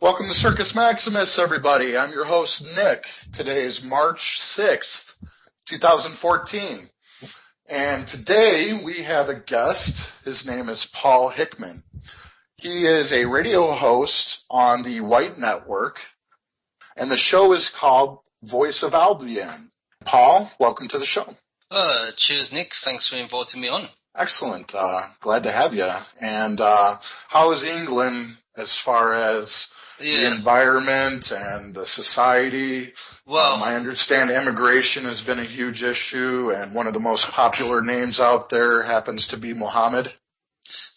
Welcome to Circus Maximus, everybody. I'm your host, Nick. Today is March 6th, 2014. And today we have a guest. His name is Paul Hickman. He is a radio host on the White Network, and the show is called Voice of Albion. Paul, welcome to the show. Cheers, Nick. Thanks for inviting me on. Excellent. Glad to have you. And how is England as far as the environment and the society? Well, I understand immigration has been a huge issue, and one of the most popular names out there happens to be Mohammed.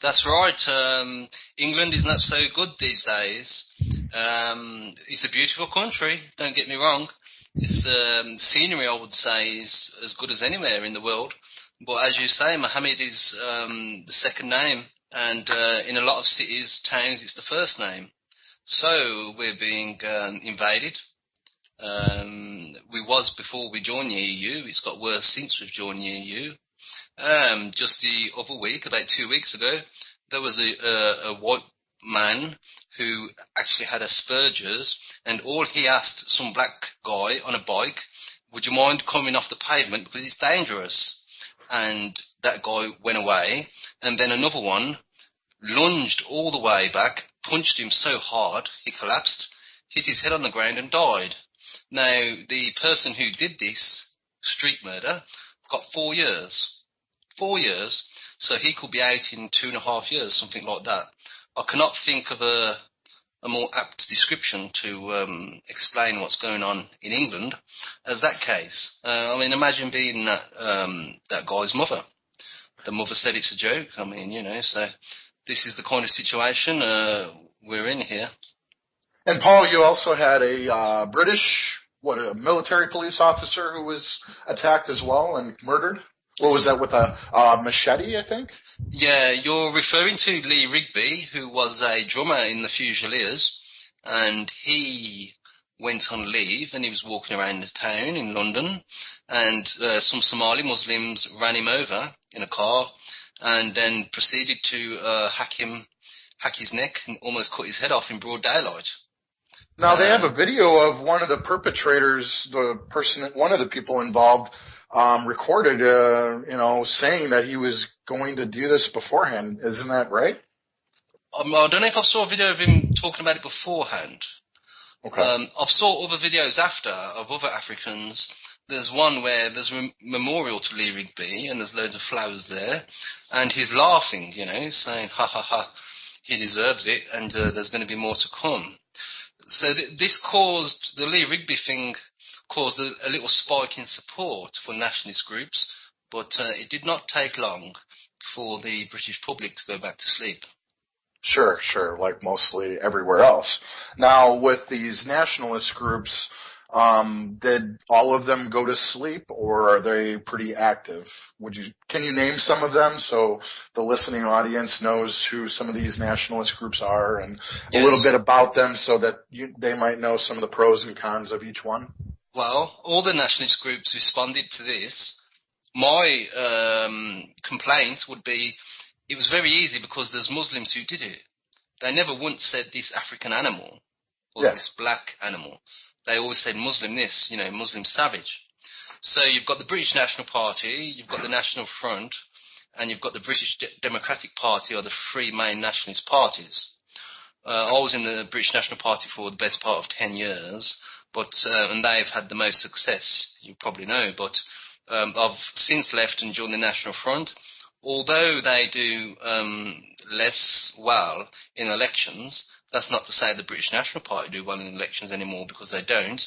That's right. England is not so good these days. It's a beautiful country, don't get me wrong. It's scenery, I would say, is as good as anywhere in the world. But as you say, Mohammed is the second name, and in a lot of cities, towns, it's the first name. So we're being invaded. We was before we joined the EU. It's got worse since we've joined the EU. Just the other week, about 2 weeks ago, there was a white man who actually had Asperger's, and all he asked some black guy on a bike, would you mind coming off the pavement because it's dangerous? And that guy went away, and then another one lunged all the way back, punched him so hard he collapsed, hit his head on the ground and died. Now, the person who did this street murder got 4 years. 4 years, so he could be out in 2.5 years, something like that. I cannot think of a more apt description to explain what's going on in England as that case. I mean, imagine being that guy's mother. The mother said it's a joke. I mean, so this is the kind of situation we're in here. And Paul, you also had a a military police officer who was attacked as well and murdered? What was that, with a machete, I think? Yeah, you're referring to Lee Rigby, who was a drummer in the Fusiliers, and he went on leave and he was walking around the town in London, and some Somali Muslims ran him over in a car and then proceeded to hack his neck and almost cut his head off in broad daylight. Now, they have a video of one of the perpetrators, one of the people involved, recorded, saying that he was going to do this beforehand. Isn't that right? I don't know if I saw a video of him talking about it beforehand. Okay. I've saw other videos after of other Africans. There's one where there's a memorial to Lee Rigby, and there's loads of flowers there, and he's laughing, saying, ha, ha, ha, he deserves it, and there's going to be more to come. So the Lee Rigby thing caused a little spike in support for nationalist groups, but it did not take long for the British public to go back to sleep. Sure, like mostly everywhere else. Now, with these nationalist groups, did all of them go to sleep, or are they pretty active? Can you name some of them so the listening audience knows who some of these nationalist groups are, and a little bit about them so that they might know some of the pros and cons of each one? Well, all the nationalist groups responded to this. My complaint would be it was very easy because there's Muslims who did it. They never once said this African animal or this black animal. They always said Muslim this, Muslim savage. So you've got the British National Party, you've got the National Front, and you've got the British Democratic Party, or the three main nationalist parties. I was in the British National Party for the best part of 10 years, and they've had the most success, you probably know, but I've since left and joined the National Front. Although they do less well in elections, that's not to say the British National Party do well in elections anymore, because they don't.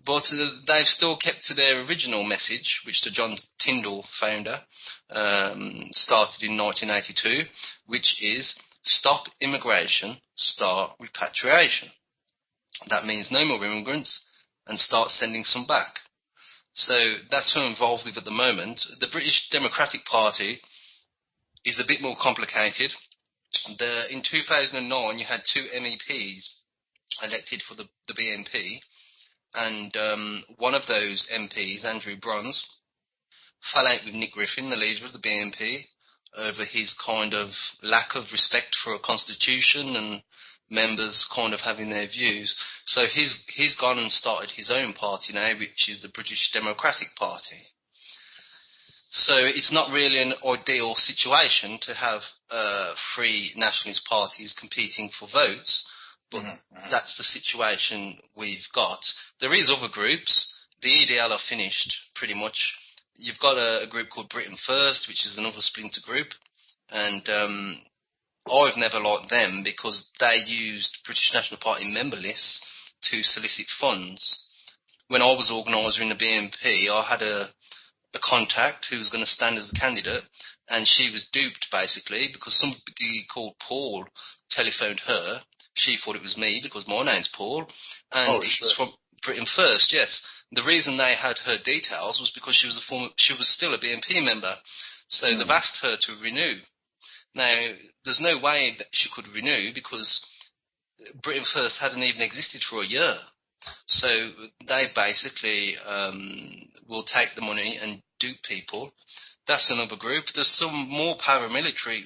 But they've still kept to their original message, which the John Tyndall founder started in 1982, which is stop immigration, start repatriation. That means no more immigrants and start sending some back. So that's who I'm involved with at the moment. The British Democratic Party is a bit more complicated. In 2009, you had 2 MEPs elected for the BNP, and one of those MPs, Andrew Bronze, fell out with Nick Griffin, the leader of the BNP, over his kind of lack of respect for a constitution members kind of having their views. So he's gone and started his own party now, which is the British Democratic Party. So it's not really an ideal situation to have three nationalist parties competing for votes, but that's the situation we've got. There is other groups. The EDL are finished pretty much. You've got a group called Britain First, which is another splinter group, and I've never liked them because they used British National Party member lists to solicit funds. When I was organiser in the BNP, I had a contact who was going to stand as a candidate, and she was duped basically because somebody called Paul telephoned her. She thought it was me because my name's Paul, and it's from Britain First. Yes, the reason they had her details was because she was still a BNP member, so they've asked her to renew. Now, there's no way that she could renew because Britain First hadn't even existed for a year. So they basically will take the money and dupe people. That's another group. There's some more paramilitary,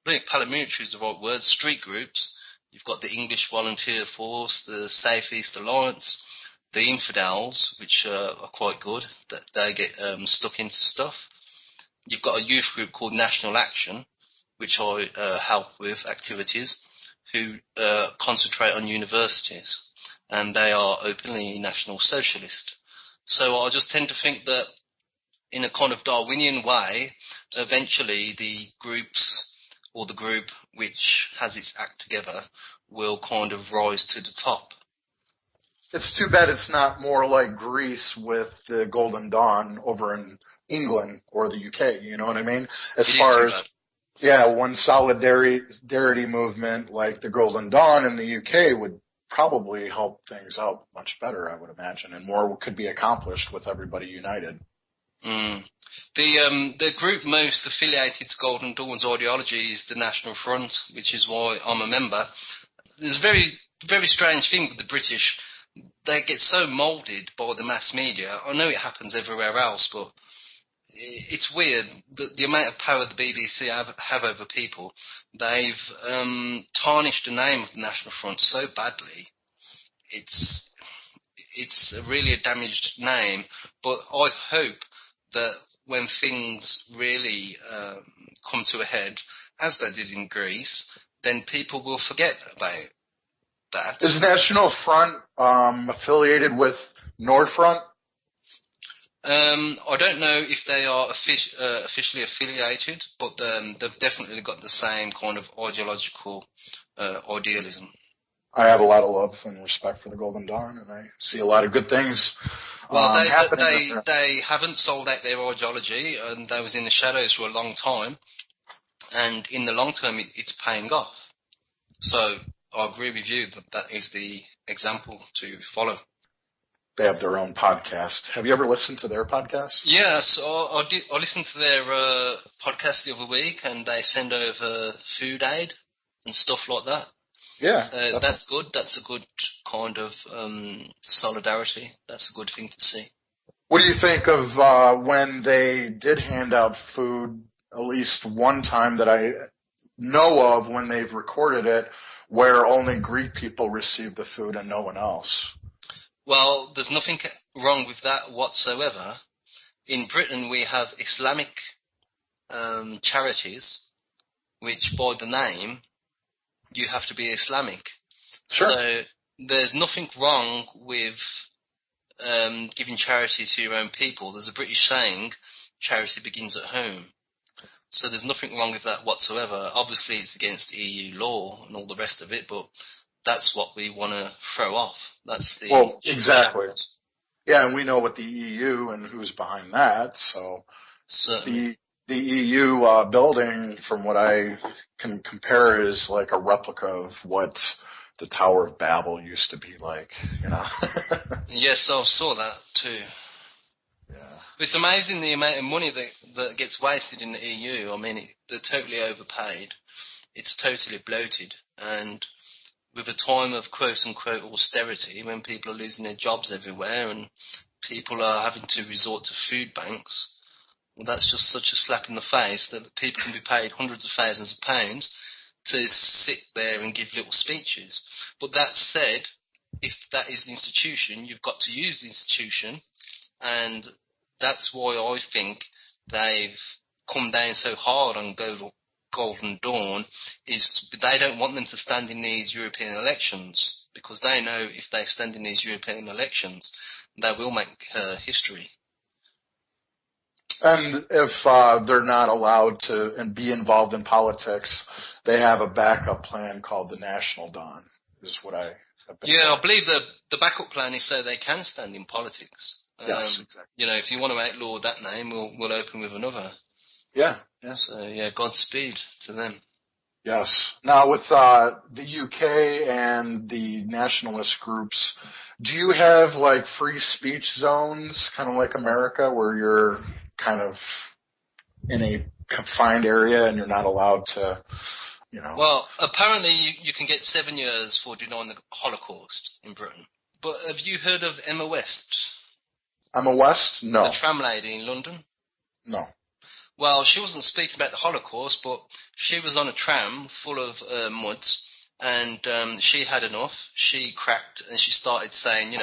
I think paramilitary is the right word, street groups. You've got the English Volunteer Force, the South East Alliance, the Infidels, which are quite good, that they get stuck into stuff. You've got a youth group called National Action, which I help with activities, who concentrate on universities, and they are openly National Socialist. So I just tend to think that in a kind of Darwinian way, eventually the groups or the group which has its act together will kind of rise to the top. It's too bad it's not more like Greece with the Golden Dawn over in England or the UK, you know what I mean? As far as, one solidarity movement like the Golden Dawn in the UK would probably help things out much better, I would imagine, and more could be accomplished with everybody united. The group most affiliated to Golden Dawn's ideology is the National Front, which is why I'm a member. There's a very, very strange thing with the British. They get so moulded by the mass media. I know it happens everywhere else, but it's weird. The amount of power the BBC have over people, they've tarnished the name of the National Front so badly. It's really a damaged name, but I hope that when things really come to a head, as they did in Greece, then people will forget about that. Is National Front affiliated with Nordfront? I don't know if they are officially affiliated, but they've definitely got the same kind of ideological idealism. I have a lot of love and respect for the Golden Dawn, and I see a lot of good things. Well, they haven't sold out their ideology, and they was in the shadows for a long time, and in the long term, it's paying off. So I agree with you that is the example to follow. They have their own podcast. Have you ever listened to their podcast? Yes, I listened to their podcast the other week, and they send over food aid and stuff like that. Yeah. So that's good. That's a good kind of solidarity. That's a good thing to see. What do you think of when they did hand out food, at least one time that I know of when they've recorded it, where only Greek people received the food and no one else? Well, there's nothing wrong with that whatsoever. In Britain, we have Islamic charities, which by the name, you have to be Islamic. Sure. So there's nothing wrong with giving charity to your own people. There's a British saying, charity begins at home. So there's nothing wrong with that whatsoever. Obviously, it's against EU law and all the rest of it, but that's what we want to throw off. That's the... Well, exactly. Yeah, and we know what the EU and who's behind that, so... Certainly. The EU building, from what I can compare, is like a replica of what the Tower of Babel used to be like, you know? Yes, I saw that too. Yeah. It's amazing the amount of money that gets wasted in the EU. I mean, they're totally overpaid. It's totally bloated. And with a time of quote-unquote austerity, when people are losing their jobs everywhere and people are having to resort to food banks, well, that's just such a slap in the face that people can be paid hundreds of thousands of pounds to sit there and give little speeches. But that said, if that is the institution, you've got to use the institution, and that's why I think they've come down so hard on Golden Dawn, is they don't want them to stand in these European elections, because they know if they stand in these European elections, they will make history. And if they're not allowed to and be involved in politics, they have a backup plan called the National Dawn, is what I have been told. I believe the backup plan is so they can stand in politics. Yes, exactly. If you want to outlaw that name, we'll open with another. Yeah. So, Godspeed to them. Yes. Now, with the UK and the nationalist groups, do you have, like, free speech zones, kind of like America, where you're kind of in a confined area and you're not allowed to, Well, apparently you can get 7 years for denying the Holocaust in Britain. But have you heard of Emma West? Emma West? No. The tram lady in London? No. Well, she wasn't speaking about the Holocaust, but she was on a tram full of muds, and she had enough. She cracked, and she started saying,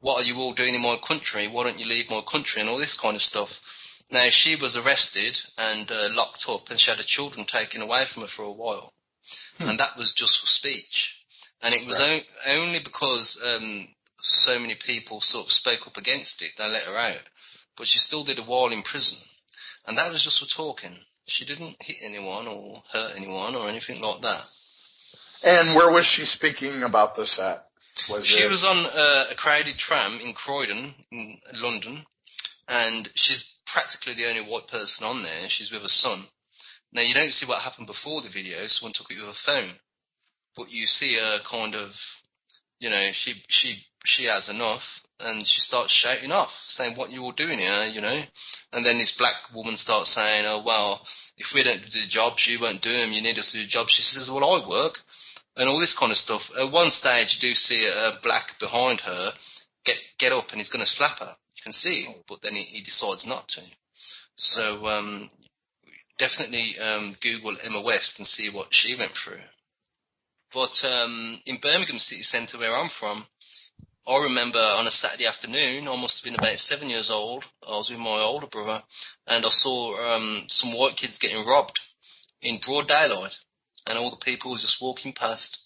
what are you all doing in my country? Why don't you leave my country? And all this kind of stuff. Now, she was arrested and locked up, and she had her children taken away from her for a while. And that was just for speech. And it was only because so many people sort of spoke up against it, they let her out. But she still did a while in prison. And that was just for talking. She didn't hit anyone or hurt anyone or anything like that. And where was she speaking about this at? She was on a crowded tram in Croydon, in London, and she's practically the only white person on there. She's with her son. Now, you don't see what happened before the video. Someone took it with a phone. But you see her kind of, she has enough, and she starts shouting off, saying, what you all doing here, And then this black woman starts saying, oh, well, if we don't do the jobs, you won't do them. You need us to do the jobs. She says, well, I work. And all this kind of stuff. At one stage, you do see a black behind her get up, and he's going to slap her. You can see, but then he decides not to. So definitely Google Emma West and see what she went through. But in Birmingham city centre, where I'm from, I remember on a Saturday afternoon, I must have been about 7 years old. I was with my older brother, and I saw some white kids getting robbed in broad daylight, and all the people were just walking past.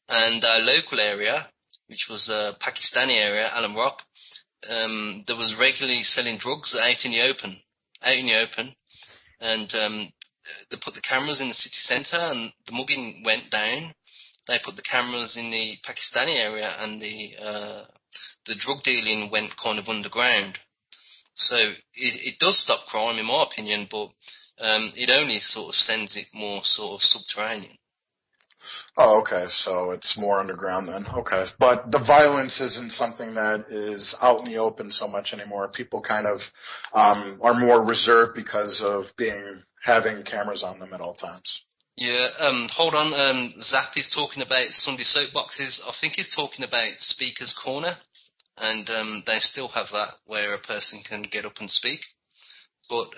And our local area, which was a Pakistani area, Alam Rock, there was regularly selling drugs out in the open, and they put the cameras in the city centre, and the mugging went down. They put the cameras in the Pakistani area, and the drug dealing went kind of underground. So it does stop crime, in my opinion, but it only sort of sends it more sort of subterranean. Oh, okay. So it's more underground then. Okay. But the violence isn't something that is out in the open so much anymore. People kind of are more reserved because of having cameras on them at all times. Yeah, hold on. Zap is talking about Sunday soapboxes. I think he's talking about Speaker's Corner, and they still have that where a person can get up and speak. But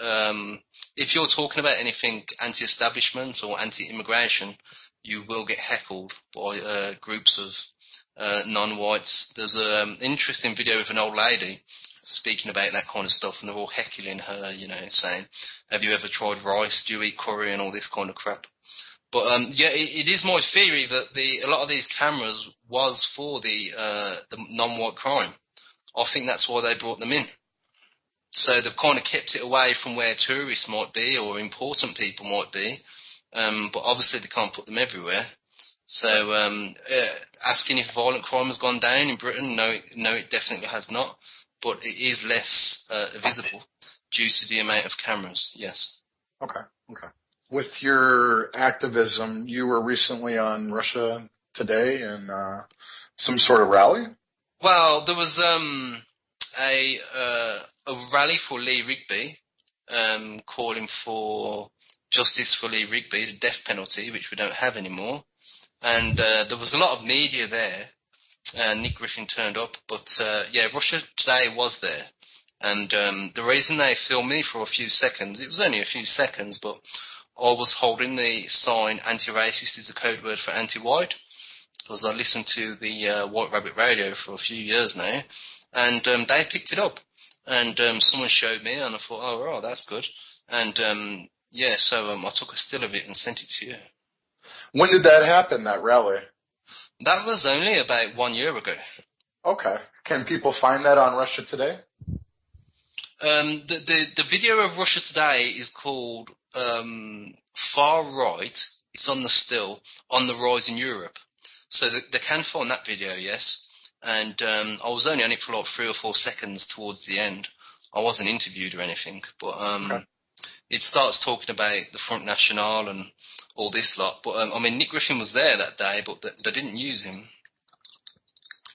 if you're talking about anything anti-establishment or anti-immigration, you will get heckled by groups of non-whites. There's an interesting video of an old lady speaking about that kind of stuff, and they're all heckling her, saying, have you ever tried rice? Do you eat curry? And all this kind of crap. But it is my theory that a lot of these cameras was for the non-white crime. I think that's why they brought them in. So they've kind of kept it away from where tourists might be or important people might be, but obviously they can't put them everywhere. So asking if violent crime has gone down in Britain, no, it definitely has not. But it is less visible due to the amount of cameras. Yes. Okay. With your activism, you were recently on Russia Today and some sort of rally? Well, there was a rally for Lee Rigby, calling for justice for Lee Rigby, the death penalty, which we don't have anymore. And there was a lot of media there. Nick Griffin turned up, but Russia Today was there. And the reason they filmed me for a few seconds, it was only a few seconds, but I was holding the sign "Anti-racist is a code word for anti-white," because I listened to the White Rabbit Radio for a few years now, and they picked it up, and someone showed me, and I thought, oh, right, that's good, and so I took a still of it and sent it to you. When did that happen, that rally? That was only about 1 year ago. Okay. Can people find that on Russia Today? The video of Russia Today is called Far Right. It's on the still, on the rise in Europe. So they can find that video, yes. And I was only on it for like 3 or 4 seconds towards the end. I wasn't interviewed or anything, but okay. It starts talking about the Front National and all this lot. But Nick Griffin was there that day, but they didn't use him.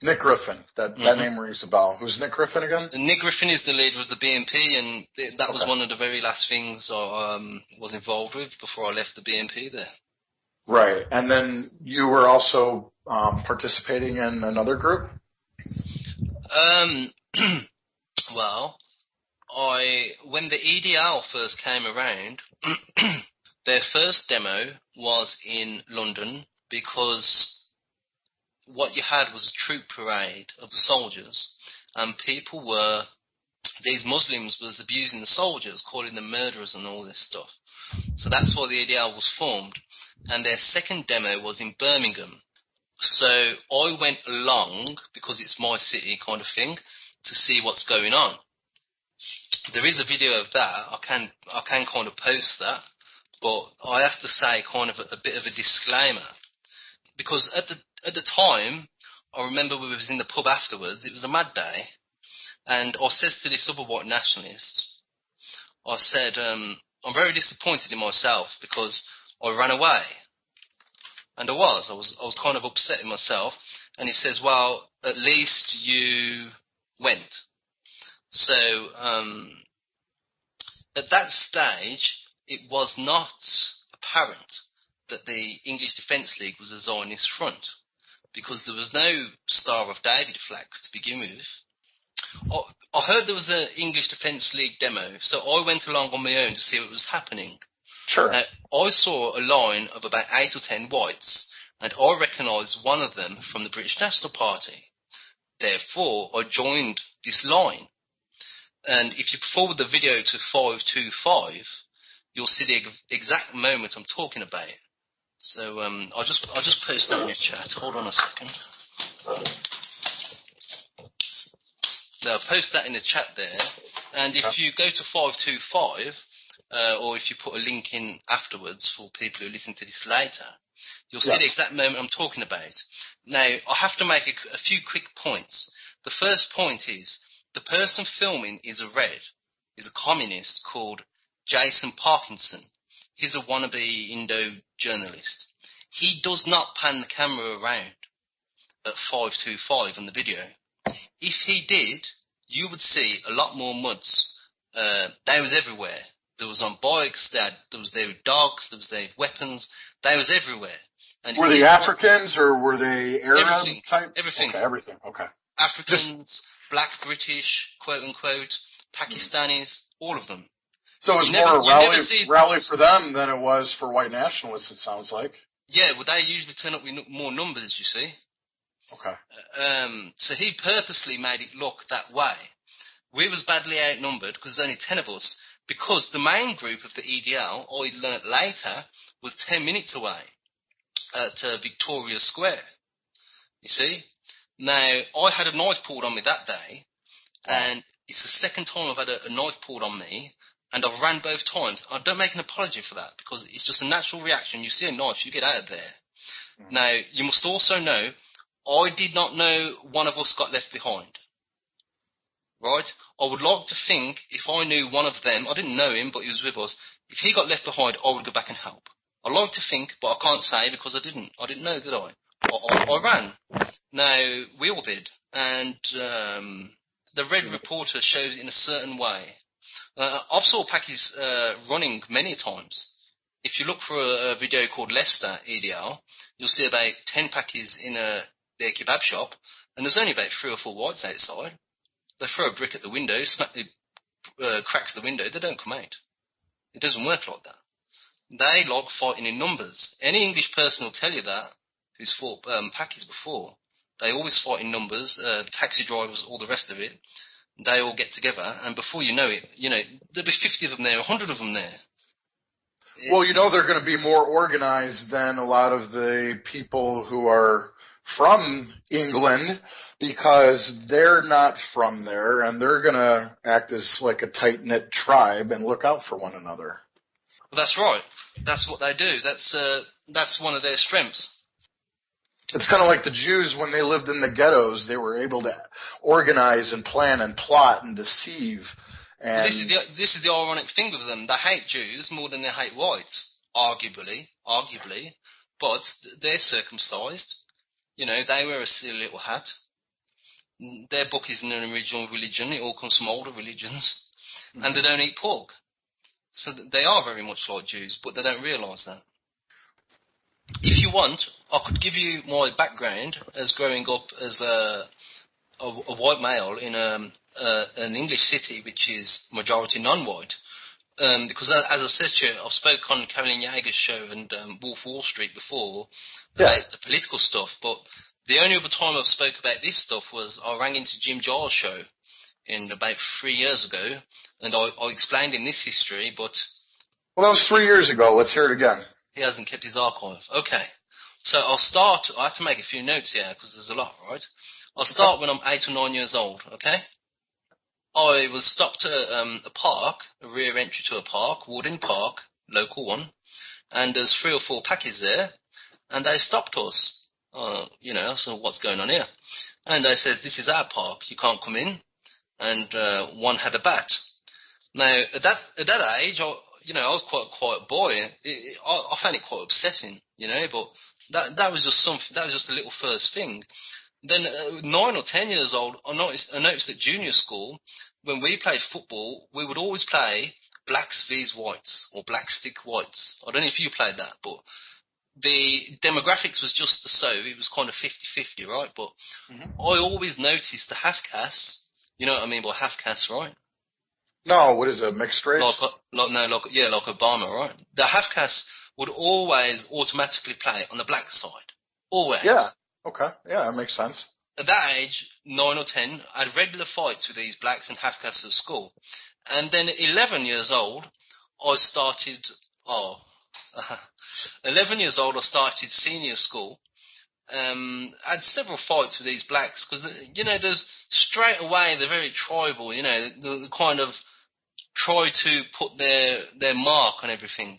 Nick Griffin, that name rings a bell. Who's Nick Griffin again? Nick Griffin is the leader of the BNP, and that was one of the very last things I was involved with before I left the BNP there. Right, and then you were also participating in another group? Well, when the EDL first came around, their first demo was in London, because what you had was a troop parade of the soldiers, and these Muslims was abusing the soldiers, calling them murderers and all this stuff. So that's why the EDL was formed. And their second demo was in Birmingham. So I went along, because it's my city kind of thing, to see what's going on. There is a video of that. I can kind of post that, but I have to say kind of a bit of a disclaimer, because at the time, I remember we was in the pub afterwards. It was a mad day, and I said to this other white nationalist, I said, I'm very disappointed in myself because I ran away. And I was kind of upset in myself. And he says, well, at least you went. So at that stage, it was not apparent that the English Defence League was a Zionist front, because there was no Star of David flags to begin with. I heard there was an English Defence League demo, so I went along on my own to see what was happening. Sure. I saw a line of about 8 or 10 whites, and I recognised one of them from the British National Party. Therefore, I joined this line. And if you forward the video to 525, you'll see the exact moment I'm talking about. So I'll just post that in your chat. Hold on a second. Now, I'll post that in the chat there. And if you go to 525, or if you put a link in afterwards for people who listen to this later, you'll see the exact moment I'm talking about. Now, I have to make a few quick points. The first point is, the person filming is a communist called Jason Parkinson. He's a wannabe Indo journalist. He does not pan the camera around at 525 on the video. If he did, you would see a lot more muds. They was everywhere. There was on bikes, there was there with dogs, there was there with weapons. They was everywhere. And were they Africans or were they Arab everything, type? Everything. Okay, everything. Okay. Africans, black British, quote unquote, Pakistanis, all of them. So it was more a rally for them than it was for white nationalists, it sounds like. Yeah, well, they usually turn up with more numbers, you see. Okay. So he purposely made it look that way. We was badly outnumbered because there's only 10 of us, because the main group of the EDL, I learnt later, was 10 minutes away at Victoria Square. You see? Now, I had a knife pulled on me that day, and it's the second time I've had a knife pulled on me, and I've ran both times. I don't make an apology for that, because it's just a natural reaction. You see a knife, you get out of there. Mm. Now, you must also know, I did not know one of us got left behind. Right? I would like to think, if I knew one of them, I didn't know him, but he was with us, if he got left behind, I would go back and help. I like to think, but I can't say because I didn't. I didn't know, did I? I ran. Now, we all did. And the Red Reporter shows it in a certain way. I've saw Pakis running many times. If you look for a video called Leicester EDL, you'll see about 10 Pakis in their kebab shop, and there's only about 3 or 4 whites outside. They throw a brick at the window, cracks the window, they don't come out. It doesn't work like that. They like fighting in numbers. Any English person will tell you that, who's fought Pakis before. They always fight in numbers, taxi drivers, all the rest of it. They all get together, and before you know it, there'll be 50 of them there, 100 of them there. Well, they're going to be more organized than a lot of the people who are from England, because they're not from there, and they're going to act as like a tight-knit tribe and look out for one another. Well, that's right. That's what they do. That's one of their strengths. It's kind of like the Jews when they lived in the ghettos. They were able to organize and plan and plot and deceive. And this is the ironic thing with them. They hate Jews more than they hate whites, arguably. But they're circumcised. They wear a silly little hat. Their book isn't an original religion. It all comes from older religions. Mm-hmm. And they don't eat pork. So they are very much like Jews, but they don't realise that. If you want, I could give you my background as growing up as a white male in an English city which is majority non-white. Because as I said to you, I've spoken on Caroline Yeager's show and Wolf Wall Street before about the political stuff, but the only other time I've spoke about this stuff was I rang into Jim Giles' show in about 3 years ago, and I explained in this history, but... Well, that was 3 years ago. Let's hear it again. He hasn't kept his archive. Okay. So I'll start... I have to make a few notes here, because there's a lot, right? I'll start when I'm 8 or 9 years old, okay? I was stopped at a park, a rear entry to a park, Woodin Park, local one, and there's 3 or 4 Pakis there, and they stopped us. So what's going on here? And they said, this is our park, you can't come in. And one had a bat. Now, at that age, I was quite a quiet boy. I found it quite upsetting, but that was just something. That was just a little first thing. Then, 9 or 10 years old, I noticed at junior school, when we played football, we would always play blacks vs whites, or black stick whites. I don't know if you played that, but the demographics was just so. It was kind of 50-50, right? But I always noticed the half-caste. You know what I mean by half-caste, right? No, what is it, mixed race? Like Obama, right? The half-caste would always automatically play on the black side. Always. Yeah, okay. Yeah, that makes sense. At that age, 9 or 10, I had regular fights with these blacks and half-castes at school. And then at 11 years old, I started... 11 years old, I started senior school. I had several fights with these blacks because, there's straight away, they're very tribal, they kind of try to put their mark on everything.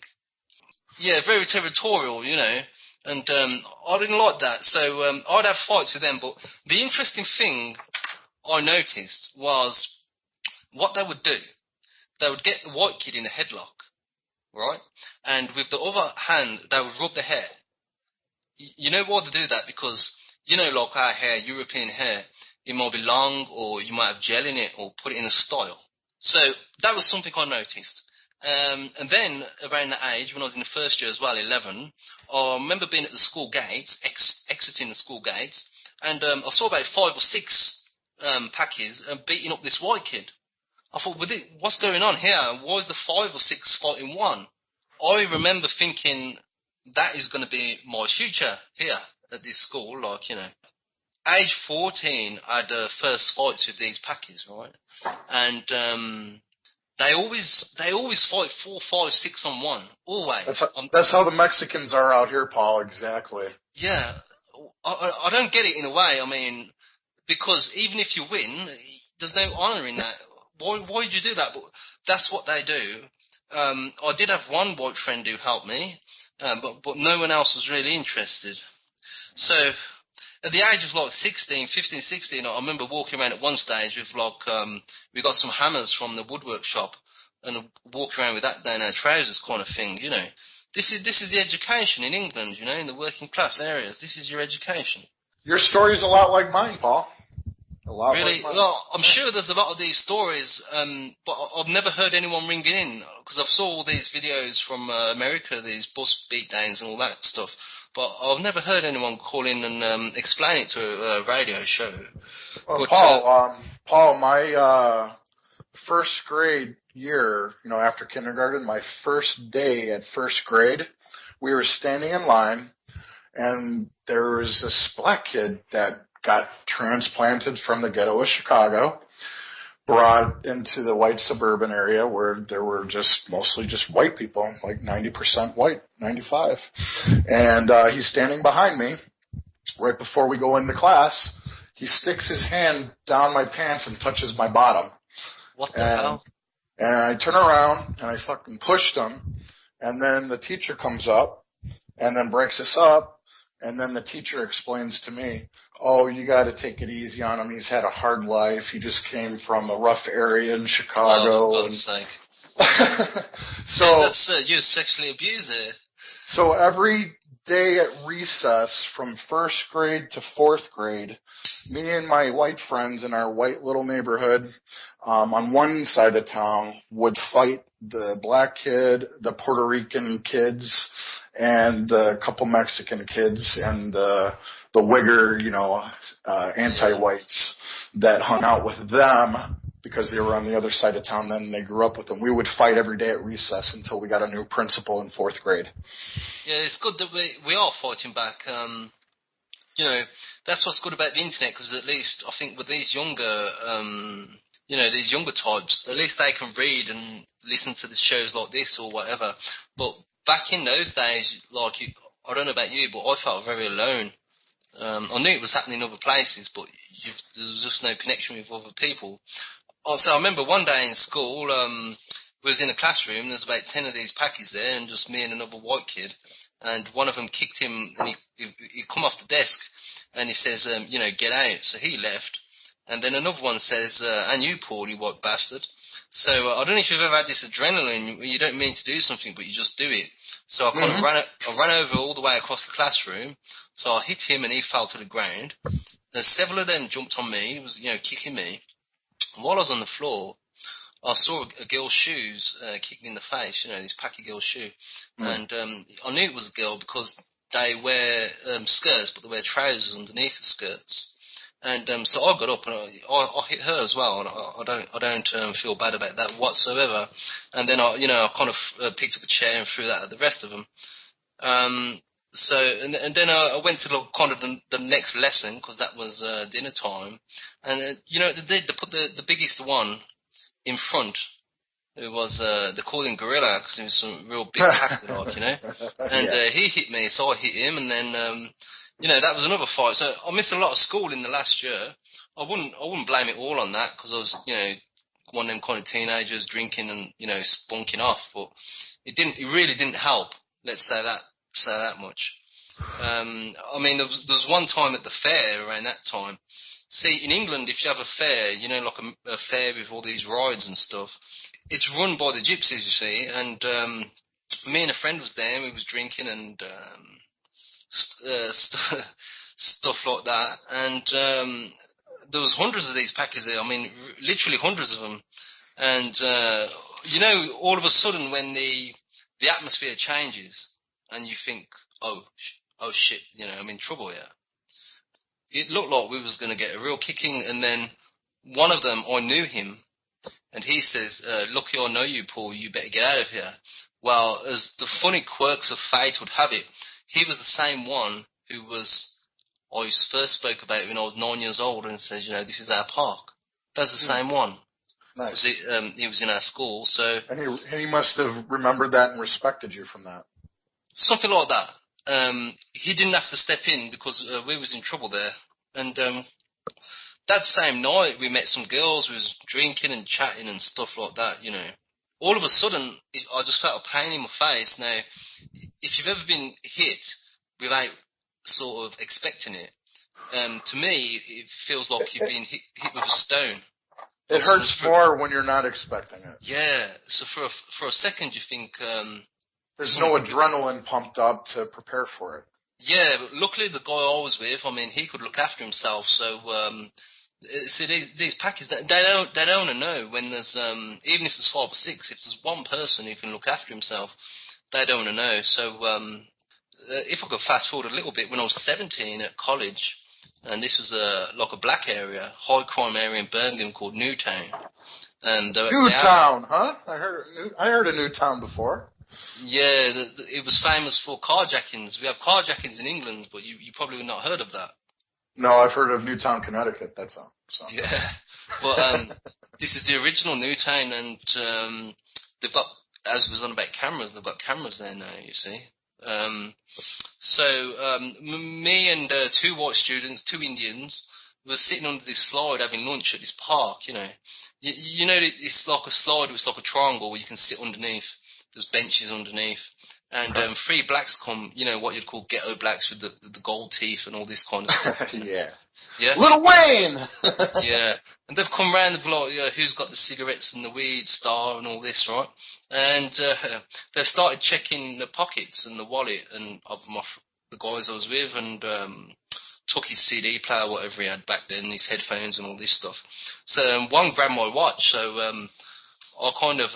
Yeah, very territorial, and I didn't like that. So I'd have fights with them, but the interesting thing I noticed was what they would do. They would get the white kid in a headlock, right? And with the other hand, they would rub the hair. You know why they do that? Because, like our hair, European hair, it might be long or you might have gel in it or put it in a style. So that was something I noticed. And then around that age, when I was in the first year as well, 11, I remember being at the school gates, exiting the school gates, and I saw about 5 or 6 Pakis beating up this white kid. I thought, what's going on here? Why is the 5 or 6 fighting one? I remember thinking, that is going to be my future here at this school, Age 14, I had first fights with these Pakis, right? And they always fight 4, 5, 6 on one, always. That's how the Mexicans are out here, Paul, exactly. Yeah, I don't get it in a way, because even if you win, there's no honour in that. Why would you do that? But that's what they do. I did have one white friend who helped me, but no one else was really interested. So at the age of 15, 16, I remember walking around at one stage with we got some hammers from the woodwork shop and walking around with that down our trousers kind of thing, This is the education in England, in the working class areas. This is your education. Your story's a lot like mine, Paul. A lot really? Like mine. Well, I'm sure there's a lot of these stories, but I've never heard anyone ringing in because I've saw all these videos from America, these bus beatdowns and all that stuff. But I've never heard anyone call in and explain it to a radio show. Well, Paul, my first grade year, after kindergarten, my first day at first grade, we were standing in line, and there was this black kid that got transplanted from the ghetto of Chicago, brought into the white suburban area where there were mostly just white people, like 90% white, 95. And he's standing behind me right before we go into class. He sticks his hand down my pants and touches my bottom. What the hell? And I turn around and I fucking pushed him. And then the teacher comes up and then breaks us up. And then the teacher explains to me, oh, you got to take it easy on him. He's had a hard life. He just came from a rough area in Chicago. Oh, for God's sake. So you're sexually abused there. So every day at recess from first grade to fourth grade, me and my white friends in our white little neighborhood on one side of town would fight the black kid, the Puerto Rican kids, and a couple Mexican kids, and the wigger, anti-whites that hung out with them because they were on the other side of town. Then they grew up with them. We would fight every day at recess until we got a new principal in fourth grade. Yeah, it's good that we are fighting back. That's what's good about the internet, because at least I think with these younger, these younger types, at least they can read and listen to the shows like this or whatever. But back in those days, I don't know about you, but I felt very alone. I knew it was happening in other places, but there was just no connection with other people. So I remember one day in school, we was in a classroom, there's about 10 of these packies there, and just me and another white kid, and one of them kicked him, and he come off the desk, and he says, get out. So he left, and then another one says, and you, Paul, you white bastard. So I don't know if you've ever had this adrenaline, you don't mean to do something, but you just do it. So I kind of ran over all the way across the classroom, so I hit him, and he fell to the ground. And several of them jumped on me, was kicking me. And while I was on the floor, I saw a girl's shoes kick me in the face, this packy girl's shoe. And I knew it was a girl because they wear skirts, but they wear trousers underneath the skirts. And so I got up and I hit her as well, and I don't feel bad about that whatsoever. And then I kind of picked up a chair and threw that at the rest of them. So then I went to kind of the next lesson, because that was dinner time, and they put the biggest one in front. It was they called him Gorilla, because he was some real big pack, and he hit me, so I hit him, and then that was another fight. So I missed a lot of school in the last year. I wouldn't blame it all on that, because I was one of them kind of teenagers drinking and spunking off, but it really didn't help. Let's say that much. There was one time at the fair around that time. See, in England, if you have a fair, like a fair with all these rides and stuff, it's run by the gypsies, you see. And me and a friend was there, and we was drinking and stuff like that. And there was hundreds of these packers there. Literally hundreds of them. And all of a sudden, when the atmosphere changes, and you think, oh shit, I'm in trouble here. It looked like we was going to get a real kicking, and then one of them, I knew him, and he says, look, I know you, Paul, you better get out of here. Well, as the funny quirks of fate would have it, he was the same one who I first spoke about when I was 9 years old, and says, this is our park. That's the same one. Nice. He was in our school, so... And he must have remembered that and respected you from that. Something like that. He didn't have to step in because we was in trouble there. And that same night, we met some girls. We was drinking and chatting and stuff like that, All of a sudden, I just felt a pain in my face. Now, if you've ever been hit without sort of expecting it, to me, it feels like you've been hit with a stone. It hurts more when you're not expecting it. Yeah. So for a second, you think... There's no adrenaline pumped up to prepare for it. Yeah, but luckily the guy I was with, he could look after himself. So, see, these packers, they don't know when there's, even if there's 5 or 6, if there's one person who can look after himself, they don't know. So, if I could fast forward a little bit, when I was 17 at college, and this was like a black area, high crime area in Birmingham called Newtown, And Newtown, huh? I heard of Newtown before. Yeah, it was famous for carjackings. We have carjackings in England, but you probably would not heard of that. No, I've heard of Newtown, Connecticut. That's all. So. Yeah, but this is the original Newtown, and they've got, as was on about cameras, they've got cameras there now. You see. Me and two white students, two Indians, were sitting under this slide having lunch at this park. You know, it's like a slide. It's like a triangle where you can sit underneath. There's benches underneath, and three blacks come. You know what you'd call ghetto blacks with the gold teeth and all this kind of stuff. Yeah. Yeah. Little Wayne. Yeah, and they've come round the block. Who's got the cigarettes and the weed star and all this, right? And they've started checking the pockets and the wallet and of the guys I was with, and took his CD player, whatever he had back then, his headphones and all this stuff. So one grabbed my watch, so I kind of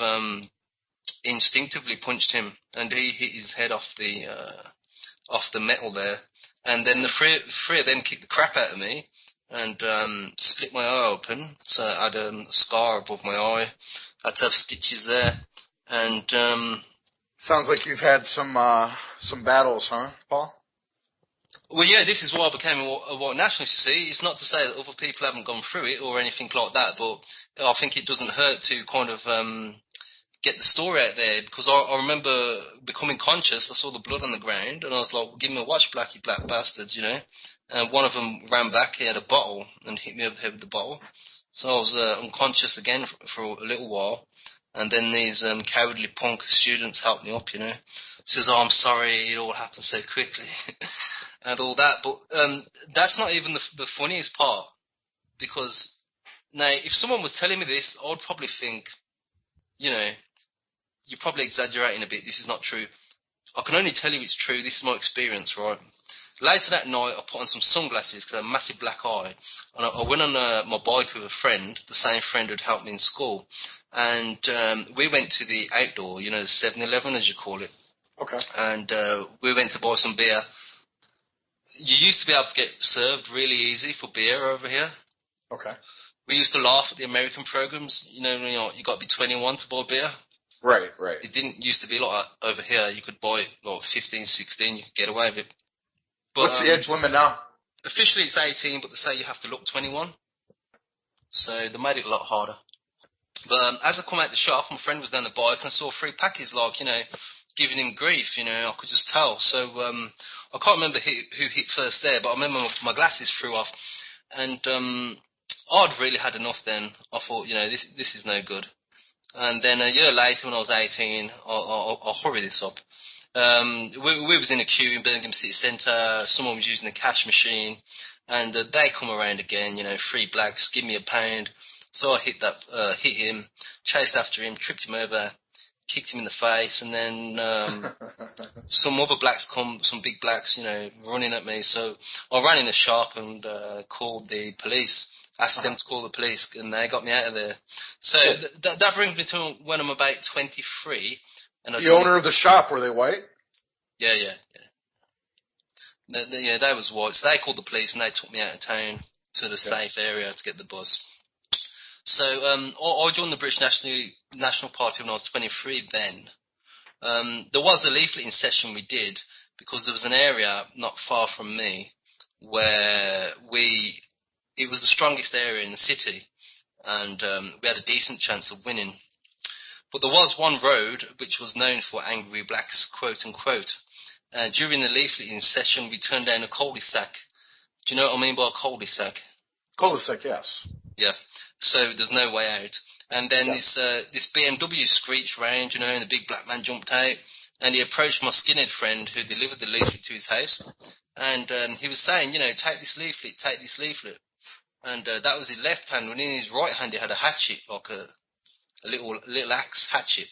instinctively punched him, and he hit his head off the metal there. And then the three of them kicked the crap out of me and split my eye open. So I had a scar above my eye. I had to have stitches there. And sounds like you've had some battles, huh, Paul? Well, yeah, this is why I became a white nationalist, you see. It's not to say that other people haven't gone through it or anything like that, but I think it doesn't hurt to kind of get the story out there, because I remember becoming conscious. I saw the blood on the ground, and I was like, give me a watch, black, you black bastards, you know. And one of them ran back, he had a bottle, and hit me over the head with the bottle. So I was unconscious again for a little while. And then these cowardly punk students helped me up, you know. Says, oh, I'm sorry, it all happened so quickly. And all that. But that's not even the funniest part. Because, now, if someone was telling me this, I'd probably think, you know, you're probably exaggerating a bit. This is not true. I can only tell you it's true. This is my experience, right? Later that night, I put on some sunglasses because I had a massive black eye. And I went on my bike with a friend, the same friend who'd helped me in school. And we went to the outdoor, you know, the 7-Eleven, as you call it. Okay. And we went to buy some beer. You used to be able to get served really easy for beer over here. Okay. We used to laugh at the American programs. You know, you got to be 21 to buy beer. Right, right. It didn't used to be like that over here. You could buy it like 15, 16, you could get away with it. But, what's the age limit now? Officially it's 18, but they say you have to look 21. So they made it a lot harder. But as I come out the shop, my friend was down the bike and I saw 3 packies, like, you know, giving him grief, you know, I could just tell. So I can't remember who hit first there, but I remember my glasses threw off. And I'd really had enough then. I thought, you know, this is no good. And then a year later, when I was 18, I'll hurry this up. We was in a queue in Birmingham City Centre. Someone was using a cash machine, and they come around again. You know, 3 blacks, give me a pound. So I hit him, chased after him, tripped him over, kicked him in the face, and then some other blacks come, some big blacks, you know, running at me. So I ran in the shop and called the police. Asked them to call the police, and they got me out of there. So that brings me to when I'm about 23. And the owner of the shop, were they white? Yeah. They was white. So they called the police, and they took me out of town to the safe area to get the bus. So I joined the British National Party when I was 23 then. There was a leafleting session we did, because there was an area not far from me where it was the strongest area in the city, and we had a decent chance of winning. But there was one road which was known for angry blacks, quote unquote. During the leafleting session, we turned down a cul-de-sac. Do you know what I mean by a cul-de-sac? Cul-de-sac, yes. Yeah. So there's no way out. And then this BMW screeched round, you know, and the big black man jumped out, and he approached my skinhead friend who delivered the leaflet to his house, and he was saying, you know, take this leaflet. And that was his left hand. And in his right hand, he had a hatchet, like a little axe hatchet.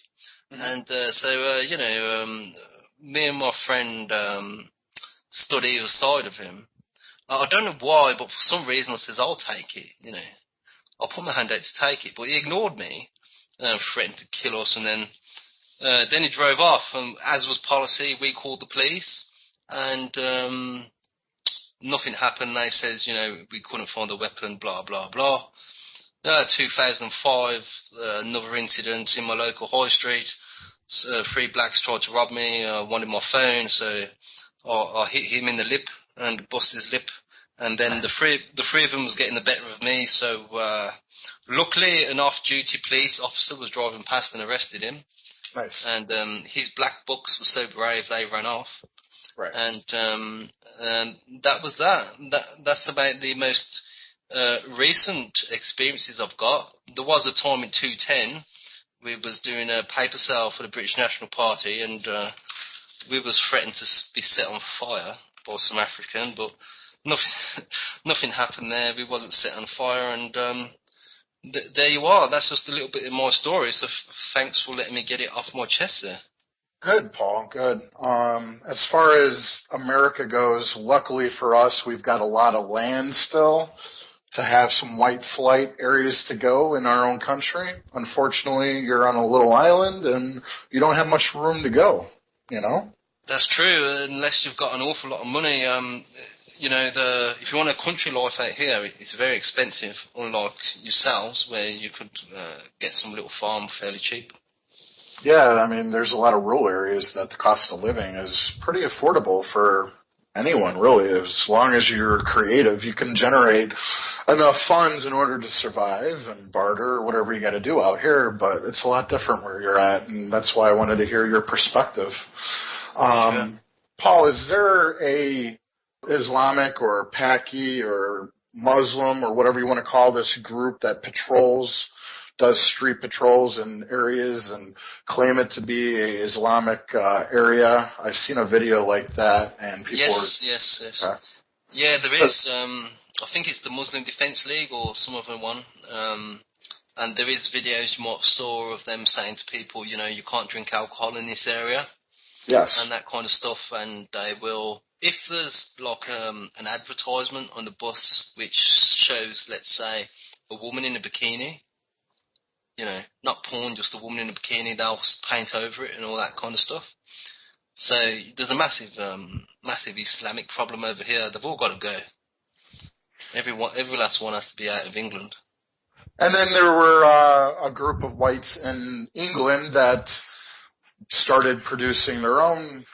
Mm-hmm. And so, you know, me and my friend stood either side of him. I don't know why, but for some reason I says, I'll take it, you know. I put my hand out to take it, but he ignored me and threatened to kill us. And then he drove off. And as was policy, we called the police, and nothing happened. They says, you know, we couldn't find a weapon, blah, blah, blah. 2005, another incident in my local high street. 3 blacks tried to rob me, wanted my phone, so I hit him in the lip and busted his lip. And then the three of them was getting the better of me, so luckily an off-duty police officer was driving past and arrested him. Nice. And his black bucks were so brave they ran off. Right. And that was that. That's about the most recent experiences I've got. There was a time in 2010 we was doing a paper sale for the British National Party, and we was threatened to be set on fire by some African, but nothing happened there. We wasn't set on fire, and there you are. That's just a little bit of my story, so thanks for letting me get it off my chest there. Good, Paul, good. As far as America goes, luckily for us, we've got a lot of land still to have some white flight areas to go in our own country. Unfortunately, you're on a little island, and you don't have much room to go, you know? That's true, unless you've got an awful lot of money. If you want a country life out here, it's very expensive, unlike yourselves, where you could get some little farm fairly cheap. Yeah, I mean, there's a lot of rural areas that the cost of living is pretty affordable for anyone, really. As long as you're creative, you can generate enough funds in order to survive and barter, whatever you got to do out here, but it's a lot different where you're at, and that's why I wanted to hear your perspective. Paul, is there a Islamic or Paki or Muslim or whatever you want to call this group that does street patrols in areas and claim it to be a Islamic area? I've seen a video like that, and people Yes. Okay. Yeah, there is. I think it's the Muslim Defence League or some other one. And there is videos you might saw of them saying to people, you can't drink alcohol in this area. Yes. And that kind of stuff, and they will, if there's like an advertisement on the bus which shows, let's say, a woman in a bikini, not porn, just a woman in a bikini, they'll paint over it and all that kind of stuff. So there's a massive Islamic problem over here. They've all got to go. Every last one has to be out of England. And then there were a group of whites in England that started producing their own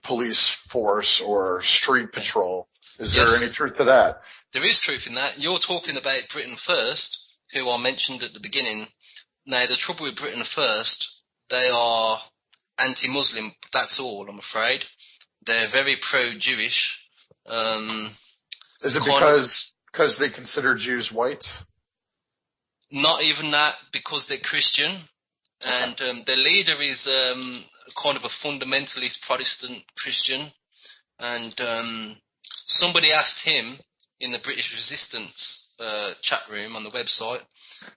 police force or street patrol. Is there any truth to that? There is truth in that. You're talking about Britain First, who I mentioned at the beginning. Now, the trouble with Britain First, they are anti-Muslim. That's all, I'm afraid. They're very pro-Jewish. Is it because they consider Jews white? Not even that, because they're Christian. And their leader is kind of a fundamentalist Protestant Christian. And somebody asked him in the British Resistance chat room on the website,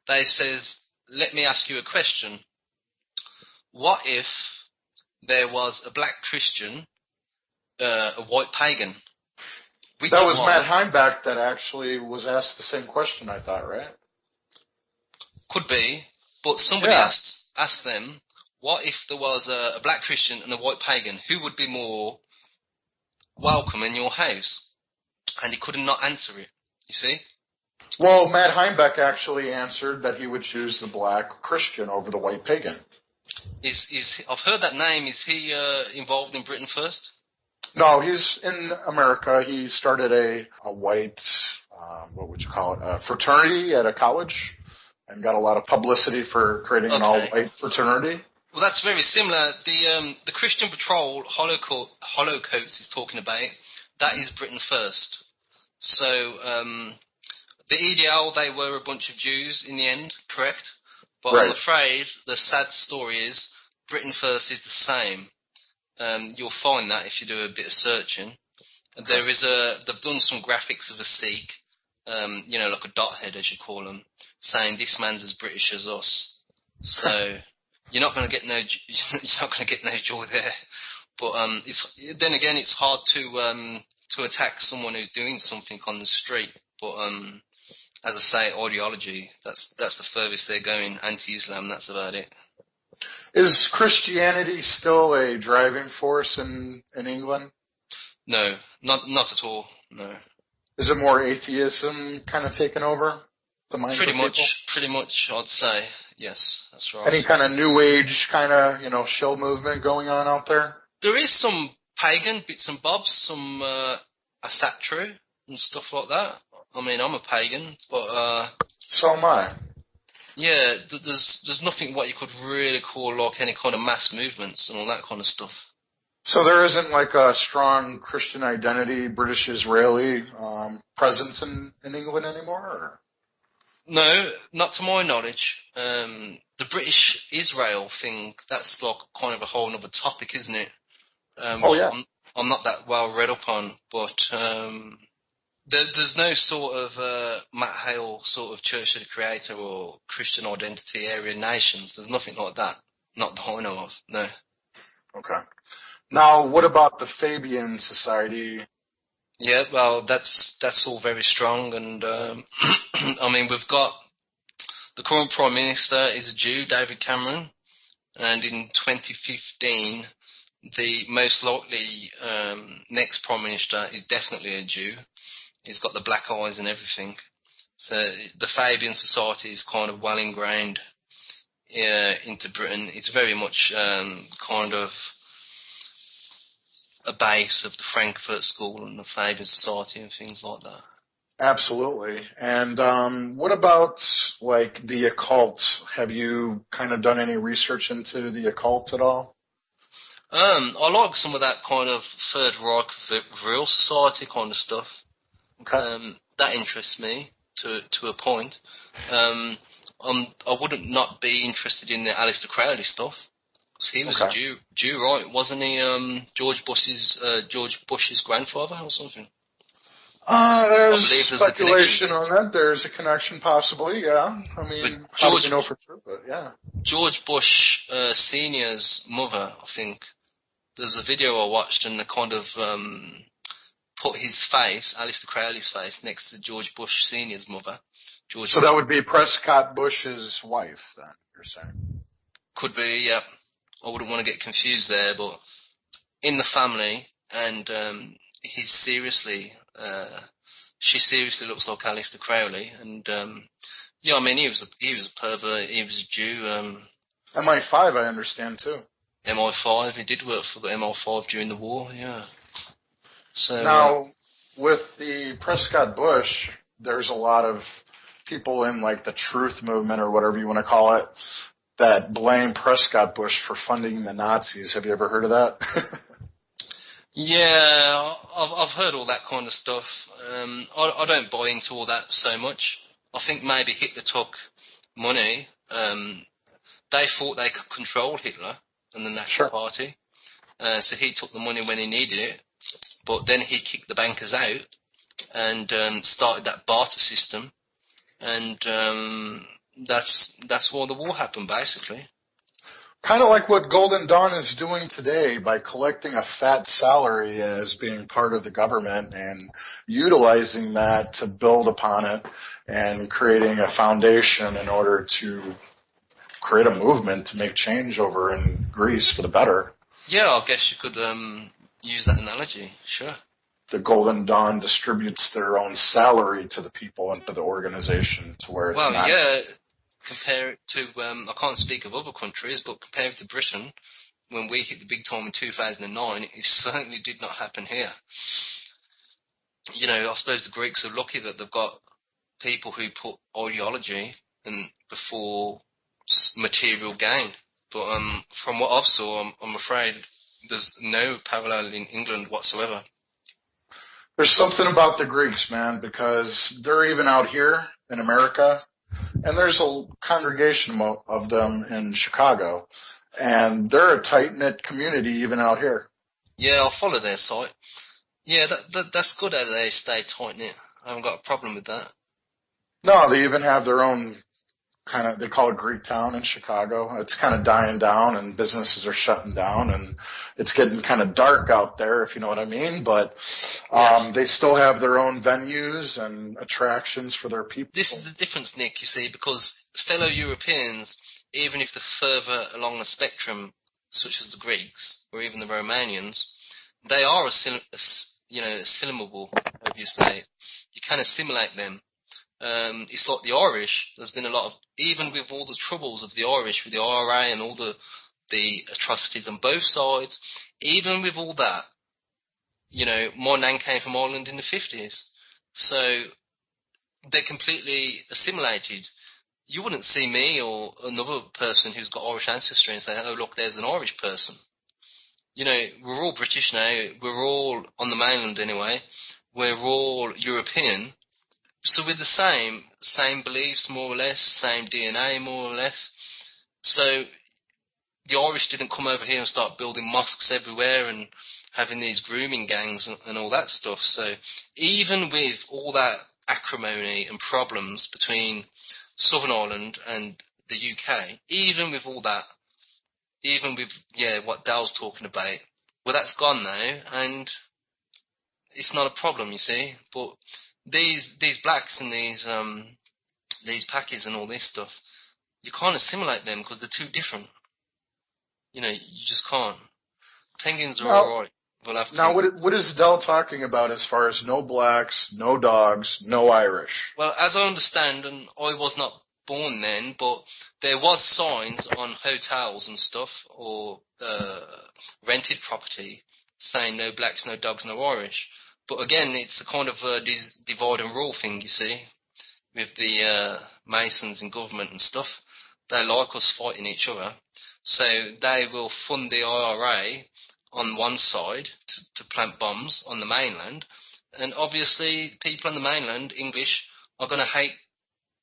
they says, let me ask you a question. What if there was a black Christian, a white pagan? That was Matt Heimbach that actually was asked the same question, I thought, right? Could be, but somebody asked them, what if there was a black Christian and a white pagan? Who would be more welcome in your house? And he could not answer it, you see? Well, Matt Heimbach actually answered that he would choose the black Christian over the white pagan. I've heard that name. Is he involved in Britain First? No, he's in America. He started a white, what would you call it, a fraternity at a college, and got a lot of publicity for creating an all-white fraternity. Well, that's very similar. The Christian Patrol, Holocaust is talking about, that is Britain First. So the EDL, they were a bunch of Jews in the end, correct? But right. I'm afraid the sad story is Britain First is the same. You'll find that if you do a bit of searching. Okay. They've done some graphics of a Sikh, like a dot head, as you call them, saying this man's as British as us. So you're not going to get no joy there. But then again, it's hard to attack someone who's doing something on the street. But as I say, ideology, that's the furthest they're going. Anti-Islam, that's about it. Is Christianity still a driving force in England? No, not at all, no. Is it more atheism kind of taken over? the minds of people? Pretty much, I'd say. Yes, that's right. Any kind of New Age kind of, show movement going on out there? There is some pagan bits and bobs, some asatru and stuff like that. I mean, I'm a pagan, but... so am I. Yeah, there's nothing what you could really call like any kind of mass movements and all that kind of stuff. So there isn't like a strong Christian identity, British-Israeli presence in England anymore? Or? No, not to my knowledge. The British-Israel thing, that's like kind of a whole other topic, isn't it? Oh, yeah. I'm not that well read up on, but there's no sort of Matt Hale sort of Church of the Creator or Christian Identity Aryan Nations. There's nothing like that. Not that I know of, no. Okay. Now, what about the Fabian Society? Yeah, well, that's all very strong, and I mean, we've got the current Prime Minister is a Jew, David Cameron, and in 2015, the most likely next Prime Minister is definitely a Jew. He's got the black eyes and everything. So the Fabian Society is kind of well ingrained into Britain. It's very much kind of a base of the Frankfurt School and the Fabian Society and things like that. Absolutely. And what about, like, the occult? Have you kind of done any research into the occult at all? I like some of that kind of Third Reich Vril Society kind of stuff. Okay. That interests me to a point. I wouldn't not be interested in the Aleister Crowley stuff. He was a Jew, right? Wasn't he George Bush's grandfather or something? There's speculation on that. There's a connection, possibly, yeah. I mean, how do you know for sure, but yeah. George Bush Senior's mother, I think, there's a video I watched and they kind of put his face, Aleister Crowley's face, next to George Bush Senior's mother. So that would be Prescott Bush's wife, then, you're saying? Could be, yeah. I wouldn't want to get confused there, but in the family, and she seriously looks like Aleister Crowley, and yeah, I mean he was a pervert, he was a Jew. MI5, I understand too. MI5, he did work for the MI5 during the war, yeah. So now, with the Prescott Bush, there's a lot of people in like the truth movement or whatever you want to call it that blame Prescott Bush for funding the Nazis. Have you ever heard of that? Yeah, I've heard all that kind of stuff. I don't buy into all that so much. I think maybe Hitler took money. They thought they could control Hitler and the National Party. So he took the money when he needed it. But then he kicked the bankers out and started that barter system. And that's why the war happened, basically. Kind of like what Golden Dawn is doing today by collecting a fat salary as being part of the government and utilizing that to build upon it and creating a foundation in order to create a movement to make change over in Greece for the better. Yeah, I guess you could use that analogy, sure. The Golden Dawn distributes their own salary to the people and to the organization to where it's not... Well, yeah... Compare it to, I can't speak of other countries, but compare it to Britain, when we hit the big time in 2009, it certainly did not happen here. You know, I suppose the Greeks are lucky that they've got people who put ideology before material gain. But from what I've saw, I'm afraid there's no parallel in England whatsoever. There's something about the Greeks, man, because they're even out here in America. And there's a congregation of them in Chicago, and they're a tight-knit community even out here. Yeah, I'll follow their site. Yeah, that's good that they stay tight-knit. I haven't got a problem with that. No, they even have their own they call it Greek Town in Chicago. It's kind of dying down, and businesses are shutting down, and it's getting kind of dark out there, if you know what I mean. But they still have their own venues and attractions for their people. This is the difference, Nick, you see, because fellow Europeans, even if they're further along the spectrum, such as the Greeks or even the Romanians, they are assimilable, as you say. You can assimilate them. It's like the Irish. There's been a lot of, even with all the troubles of the Irish, with the IRA and all the atrocities on both sides, even with all that, my nan came from Ireland in the 50s. So they're completely assimilated. You wouldn't see me or another person who's got Irish ancestry and say, oh, look, there's an Irish person. We're all British now. We're all on the mainland anyway. We're all European. So we're the same beliefs, more or less, same DNA, more or less. So the Irish didn't come over here and start building mosques everywhere and having these grooming gangs and all that stuff. So even with all that acrimony and problems between Southern Ireland and the UK, even with all that, even with, what Dale's talking about, well, that's gone now, and it's not a problem, you see. But these blacks and these Pakis and all this stuff, you can't assimilate them because they're too different. You just can't. Penguins are all right. We'll have now, what is Dell talking about as far as no blacks, no dogs, no Irish? Well, as I understand, and I was not born then, but there was signs on hotels and stuff, or rented property, saying no blacks, no dogs, no Irish. But again, it's a kind of divide and rule thing, you see, with the Masons in government and stuff. They like us fighting each other. So they will fund the IRA on one side to plant bombs on the mainland. And obviously, people on the mainland, English, are going to hate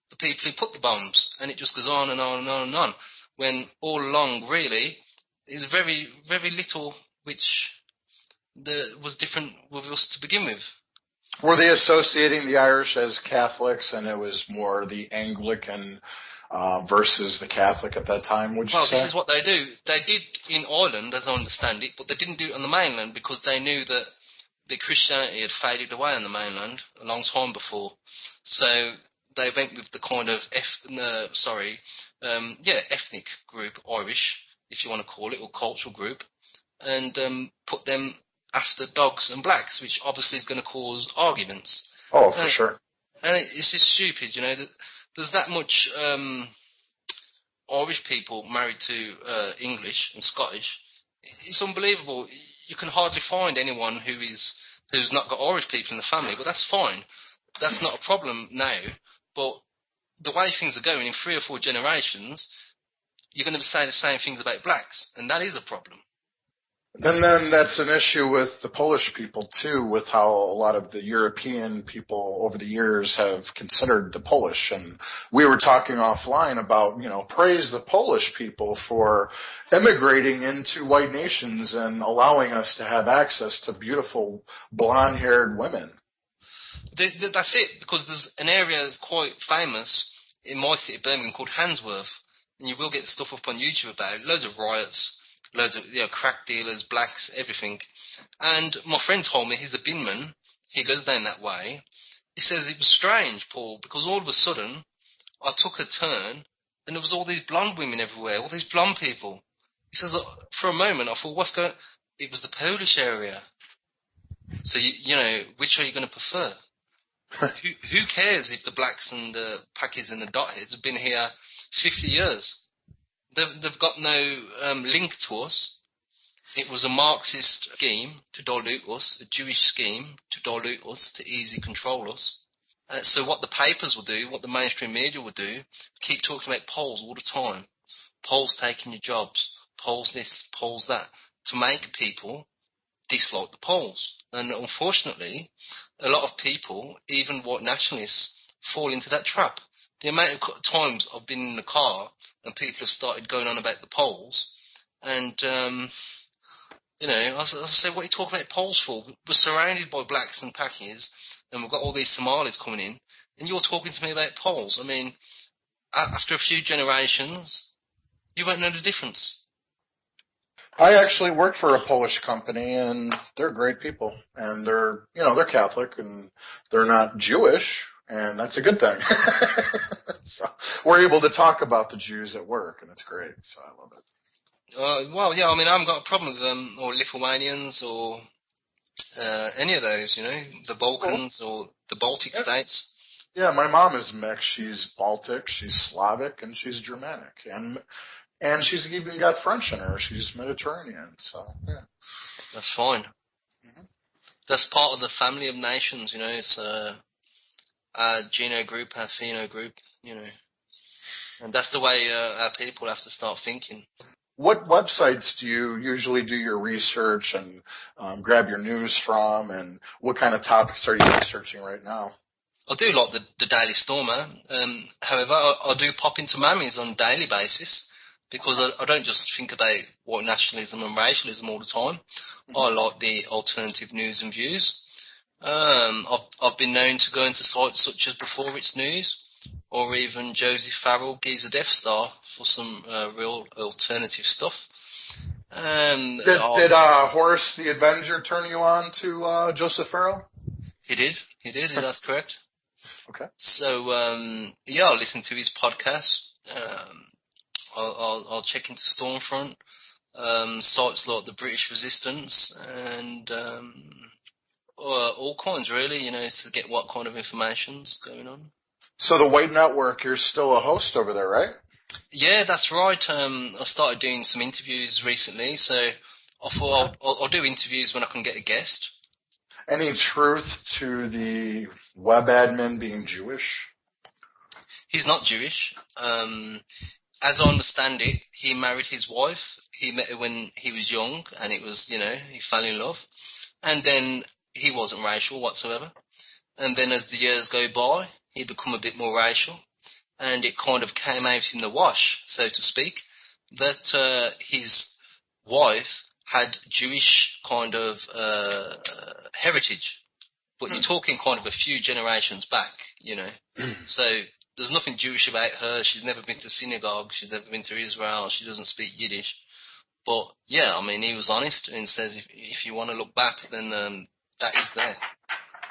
the people who put the bombs. And it just goes on and on and on and on. When all along, really, is very, very little which was different with us to begin with. Were they associating the Irish as Catholics, and it was more the Anglican versus the Catholic at that time, would you say? Well, this is what they do. They did in Ireland, as I understand it, but they didn't do it on the mainland because they knew that the Christianity had faded away on the mainland a long time before. So they went with the kind of ethnic group, Irish, if you want to call it, or cultural group, and put them after dogs and blacks, which obviously is going to cause arguments. Oh, for sure. And it's just stupid, there's that much Irish people married to English and Scottish. It's unbelievable. You can hardly find anyone who's not got Irish people in the family, but that's fine. That's not a problem now. But the way things are going, in 3 or 4 generations, you're going to say the same things about blacks, and that is a problem. And then that's an issue with the Polish people, too, with how a lot of the European people over the years have considered the Polish. And we were talking offline about, praise the Polish people for immigrating into white nations and allowing us to have access to beautiful blonde-haired women. That's it, because there's an area that's quite famous in my city, Birmingham, called Handsworth. And you will get stuff up on YouTube about it. Loads of riots. Loads of crack dealers, blacks, everything. And my friend told me he's a binman. He goes down that way. He says it was strange, Paul, because all of a sudden I took a turn and there was all these blonde women everywhere, all these blonde people. He says, for a moment I thought, what's going on? It was the Polish area. So, which are you going to prefer? Who cares if the blacks and the Pakis and the dotheads have been here 50 years? They've got no link to us. It was a Marxist scheme to dilute us, a Jewish scheme to dilute us, to easily control us. So what the papers will do, what the mainstream media will do, keep talking about Poles all the time. Poles taking your jobs, Poles this, Poles that, to make people dislike the Poles. And unfortunately, a lot of people, even white nationalists, fall into that trap. The amount of times I've been in the car and people have started going on about the Poles, and I say, what are you talking about Poles for? We're surrounded by blacks and Pakis, and we've got all these Somalis coming in, and you're talking to me about Poles. I mean, after a few generations, you won't know the difference. I actually work for a Polish company, and they're great people, and they're Catholic, and they're not Jewish. And that's a good thing. So we're able to talk about the Jews at work, and it's great. So I love it. Well, yeah, I mean, I haven't got a problem with them, or Lithuanians, or any of those, the Balkans, or the Baltic states. Yeah, my mom is mixed. She's Baltic, she's Slavic, and she's Germanic. And she's even got French in her. She's Mediterranean, so, yeah. That's fine. Mm-hmm. That's part of the family of nations, you know. It's our geno group, our pheno group, you know. And that's the way our people have to start thinking. What websites do you usually do your research and grab your news from, and what kind of topics are you researching right now? I do like the Daily Stormer. However, I do pop into Mammies on a daily basis because I don't just think about white nationalism and racialism all the time. Mm-hmm. I like the alternative news and views. I've been known to go into sites such as Before It's News or even Josie Farrell Gives a Death Star for some real alternative stuff. Did Horace the Avenger turn you on to Joseph Farrell? He did. That's correct. Okay. So yeah, I'll listen to his podcast. I'll check into Stormfront, sites like the British Resistance, and all kinds really. You know, to get what kind of information's going on. So the White Network, you're still a host over there, right? Yeah, that's right. I started doing some interviews recently, so I thought I'll do interviews when I can get a guest. Any truth to the web admin being Jewish? He's not Jewish. As I understand it, he married his wife. He met her when he was young, and it was, you know, he fell in love. And then he wasn't racial whatsoever. And then as the years go by, he become a bit more racial. And it kind of came out in the wash, so to speak, that his wife had Jewish kind of heritage. But you're talking kind of a few generations back, you know. So there's nothing Jewish about her. She's never been to synagogue. She's never been to Israel. She doesn't speak Yiddish. But, yeah, I mean, he was honest and says if you want to look back, then that is there.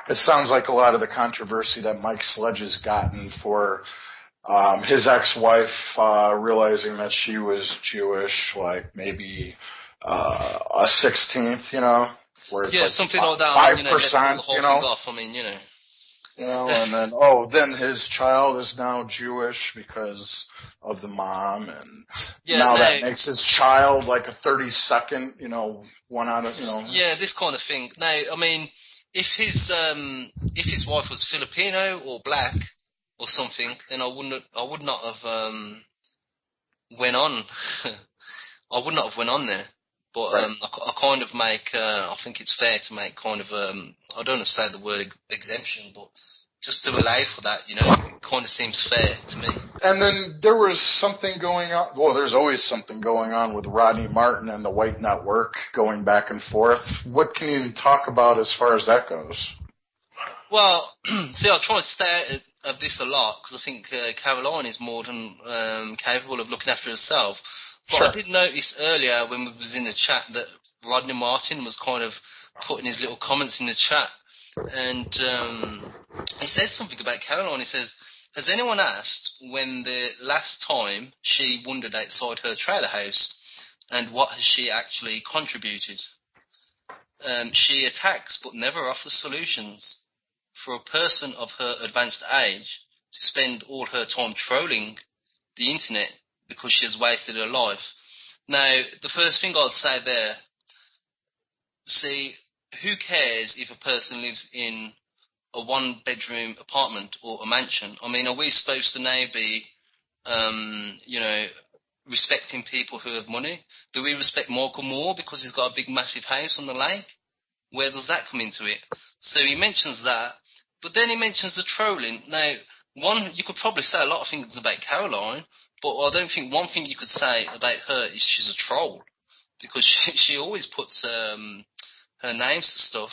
It sounds like a lot of the controversy that Mike Sledge has gotten for his ex-wife realizing that she was Jewish, like maybe a 16th, you know, where it's like something like that. 5%, you know. Off. I mean, you know. You know, and then then his child is now Jewish because of the mom, and that makes his child like a 32nd, you know, one out of, you know. Yeah, this kind of thing. Now, I mean, if his wife was Filipino or black or something, then I would not have went on. I would not have went on there. But right. I kind of make, I think it's fair to make kind of, I don't want to say the word exemption, but just to allow for that, you know, it kind of seems fair to me. And then there was something going on, well, there's always something going on with Rodney Martin and the White Network going back and forth. What can you talk about as far as that goes? Well, see, I try to stay out of this a lot because I think Caroline is more than capable of looking after herself. But sure. I did notice earlier when we was in the chat that Rodney Martin was kind of putting his little comments in the chat, and he said something about Caroline. He says, has anyone asked when the last time she wandered outside her trailer house, and what has she actually contributed? She attacks but never offers solutions. For a person of her advanced age to spend all her time trolling the internet because she has wasted her life. Now, the first thing I'd say there, see, who cares if a person lives in a one-bedroom apartment or a mansion? I mean, are we supposed to now be, you know, respecting people who have money? Do we respect Michael Moore because he's got a big, massive house on the lake? Where does that come into it? So he mentions that, but then he mentions the trolling. Now, you could probably say a lot of things about Caroline, but I don't think one thing you could say about her is she's a troll, because she always puts her names to stuff.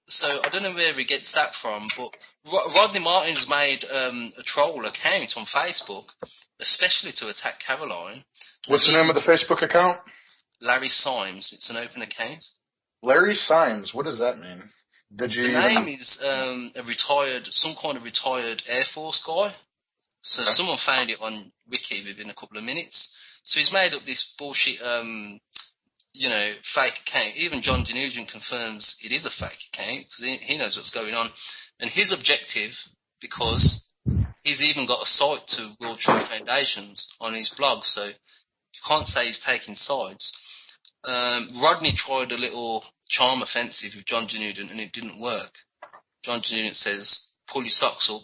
So I don't know where he gets that from, but Rodney Martin's made a troll account on Facebook, especially to attack Caroline. What's the name of the Facebook account? Larry Symes. It's an open account. Larry Symes. What does that mean? The name is some kind of retired Air Force guy. So someone found it on Wiki within a couple of minutes. So he's made up this bullshit, you know, fake account. Even John Denugent confirms it is a fake account because he knows what's going on. And his objective because he's even got a site to World Trade Foundations on his blog, so you can't say he's taking sides. Rodney tried a little charm offensive with John Januden, and it didn't work. John Januden says, pull your socks up.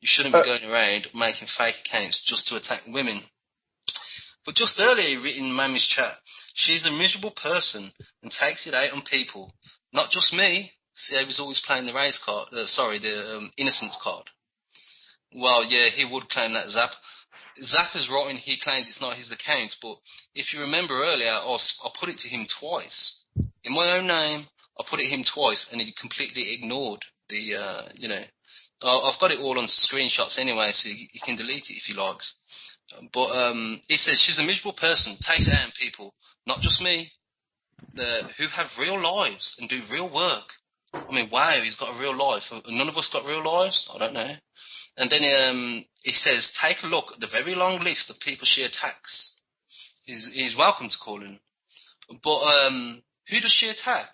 You shouldn't be going around making fake accounts just to attack women. But just earlier, written in Mammy's chat, she's a miserable person and takes it out on people. Not just me. See, he was always playing the race card. The innocence card. Well, yeah, he would claim that Zap. Zappa's writing, he claims it's not his account, but if you remember earlier, I put it to him twice. In my own name, I put it to him twice, and he completely ignored the, I've got it all on screenshots anyway, so he can delete it if he likes. But he says, she's a miserable person, takes it out on people, not just me, who have real lives and do real work. I mean, wow, he's got a real life. None of us got real lives? I don't know. And then he says, take a look at the very long list of people she attacks. He's welcome to call in. But who does she attack?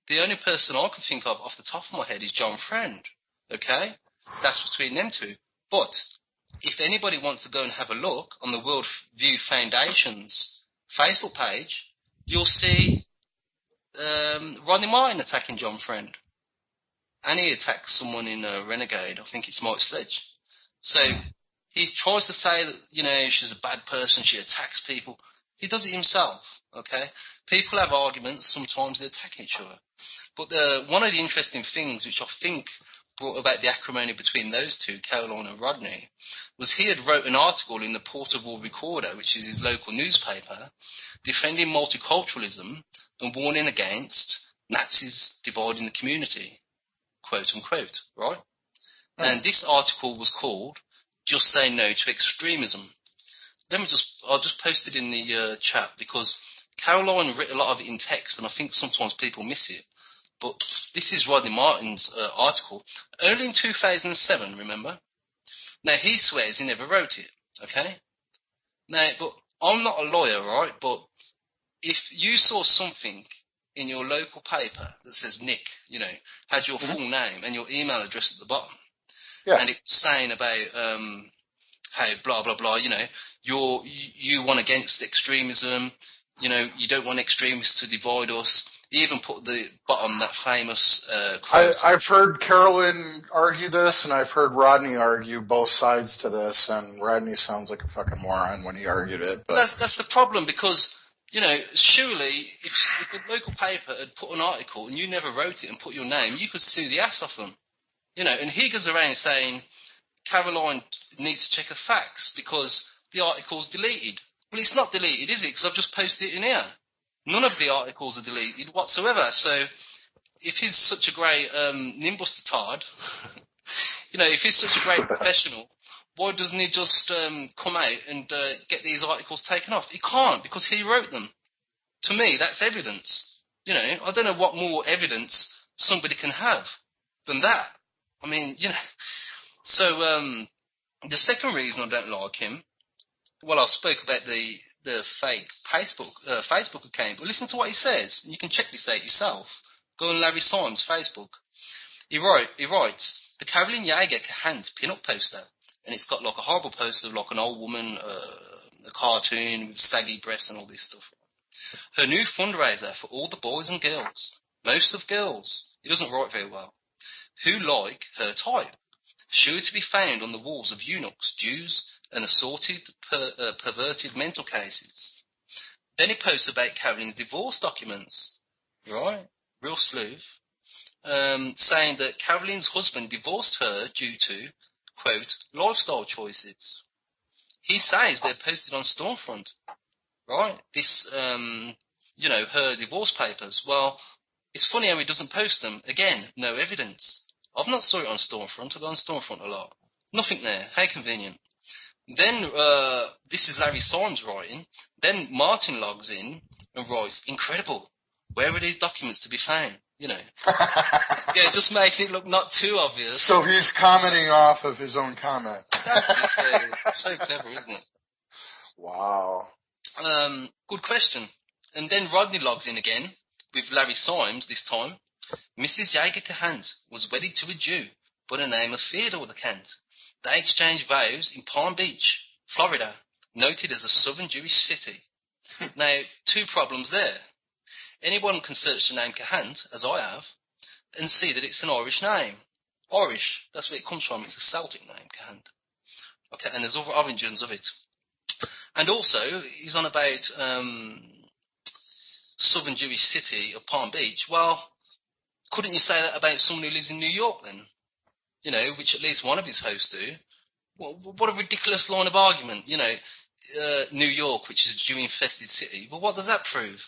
The only person I can think of off the top of my head is John Friend. Okay? That's between them two. But if anybody wants to go and have a look on the World View Foundation's Facebook page, you'll see Rodney Martin attacking John Friend. And he attacks someone in Renegade. I think it's Mike Sledge. So he tries to say that, she's a bad person, she attacks people. He does it himself, okay? People have arguments, sometimes they attack each other. But one of the interesting things, which I think brought about the acrimony between those two, Caroline and Rodney, was he had wrote an article in the Portable Recorder, which is his local newspaper, defending multiculturalism and warning against Nazis dividing the community, quote unquote, right? And this article was called "Just Say No to Extremism." I'll just post it in the chat, because Caroline wrote a lot of it in text, and I think sometimes people miss it. But this is Rodney Martin's article, only in 2007, remember? Now, he swears he never wrote it, okay? Now, but I'm not a lawyer, right? But if you saw something in your local paper that says Nick, had your full name and your email address at the bottom, and it was saying about how blah, blah, blah, you want against extremism, you don't want extremists to divide us. He even put at the bottom that famous quote. I've heard Carolyn argue this, and I've heard Rodney argue both sides to this, and Rodney sounds like a fucking moron when he argued it. But that's the problem, because, surely if the local paper had put an article and you never wrote it and put your name, you could sue the ass off them. And he goes around saying Caroline needs to check her facts because the article's deleted. Well, it's not deleted, is it? Because I've just posted it in here. None of the articles are deleted whatsoever. So if he's such a great nimbus tard, if he's such a great professional, why doesn't he just come out and get these articles taken off? He can't, because he wrote them. To me, that's evidence. I don't know what more evidence somebody can have than that. I mean, So the second reason I don't like him, well, I spoke about the fake Facebook account, but listen to what he says. You can check this out yourself. Go on Larry Symes' Facebook. He writes, the Caroline Jaeger hand pin-up poster, and it's got like a horrible poster of like an old woman, a cartoon with saggy breasts and all this stuff. Her new fundraiser for all the boys and girls, most of girls, he doesn't write very well, who like her type, sure to be found on the walls of eunuchs, Jews, and assorted, perverted mental cases. Then he posts about Caroline's divorce documents, right? Real sleuth. Saying that Caroline's husband divorced her due to, quote, lifestyle choices. He says they're posted on Stormfront, right? This, her divorce papers. Well, it's funny how he doesn't post them. Again, no evidence. I've not saw it on Stormfront. I go on Stormfront a lot. Nothing there. How convenient. Then, this is Larry Symes writing. Then Martin logs in and writes, incredible. Where are these documents to be found? Yeah, just making it look not too obvious. So he's commenting off of his own comment. So clever, isn't it? Wow. Good question. And then Rodney logs in again with Larry Symes this time. Mrs. Jaeger-Kahans was wedded to a Jew by the name of Theodore the Count. They exchanged vows in Palm Beach, Florida, noted as a southern Jewish city. Now, two problems there. Anyone can search the name Cahant, as I have, and see that it's an Irish name. Irish, that's where it comes from. It's a Celtic name, Cahant. Okay, and there's other origins of it. And also, he's on about southern Jewish city of Palm Beach. Well, couldn't you say that about someone who lives in New York then? You know, which at least one of his hosts do. What a ridiculous line of argument, you know. New York, which is a Jew-infested city. Well, what does that prove?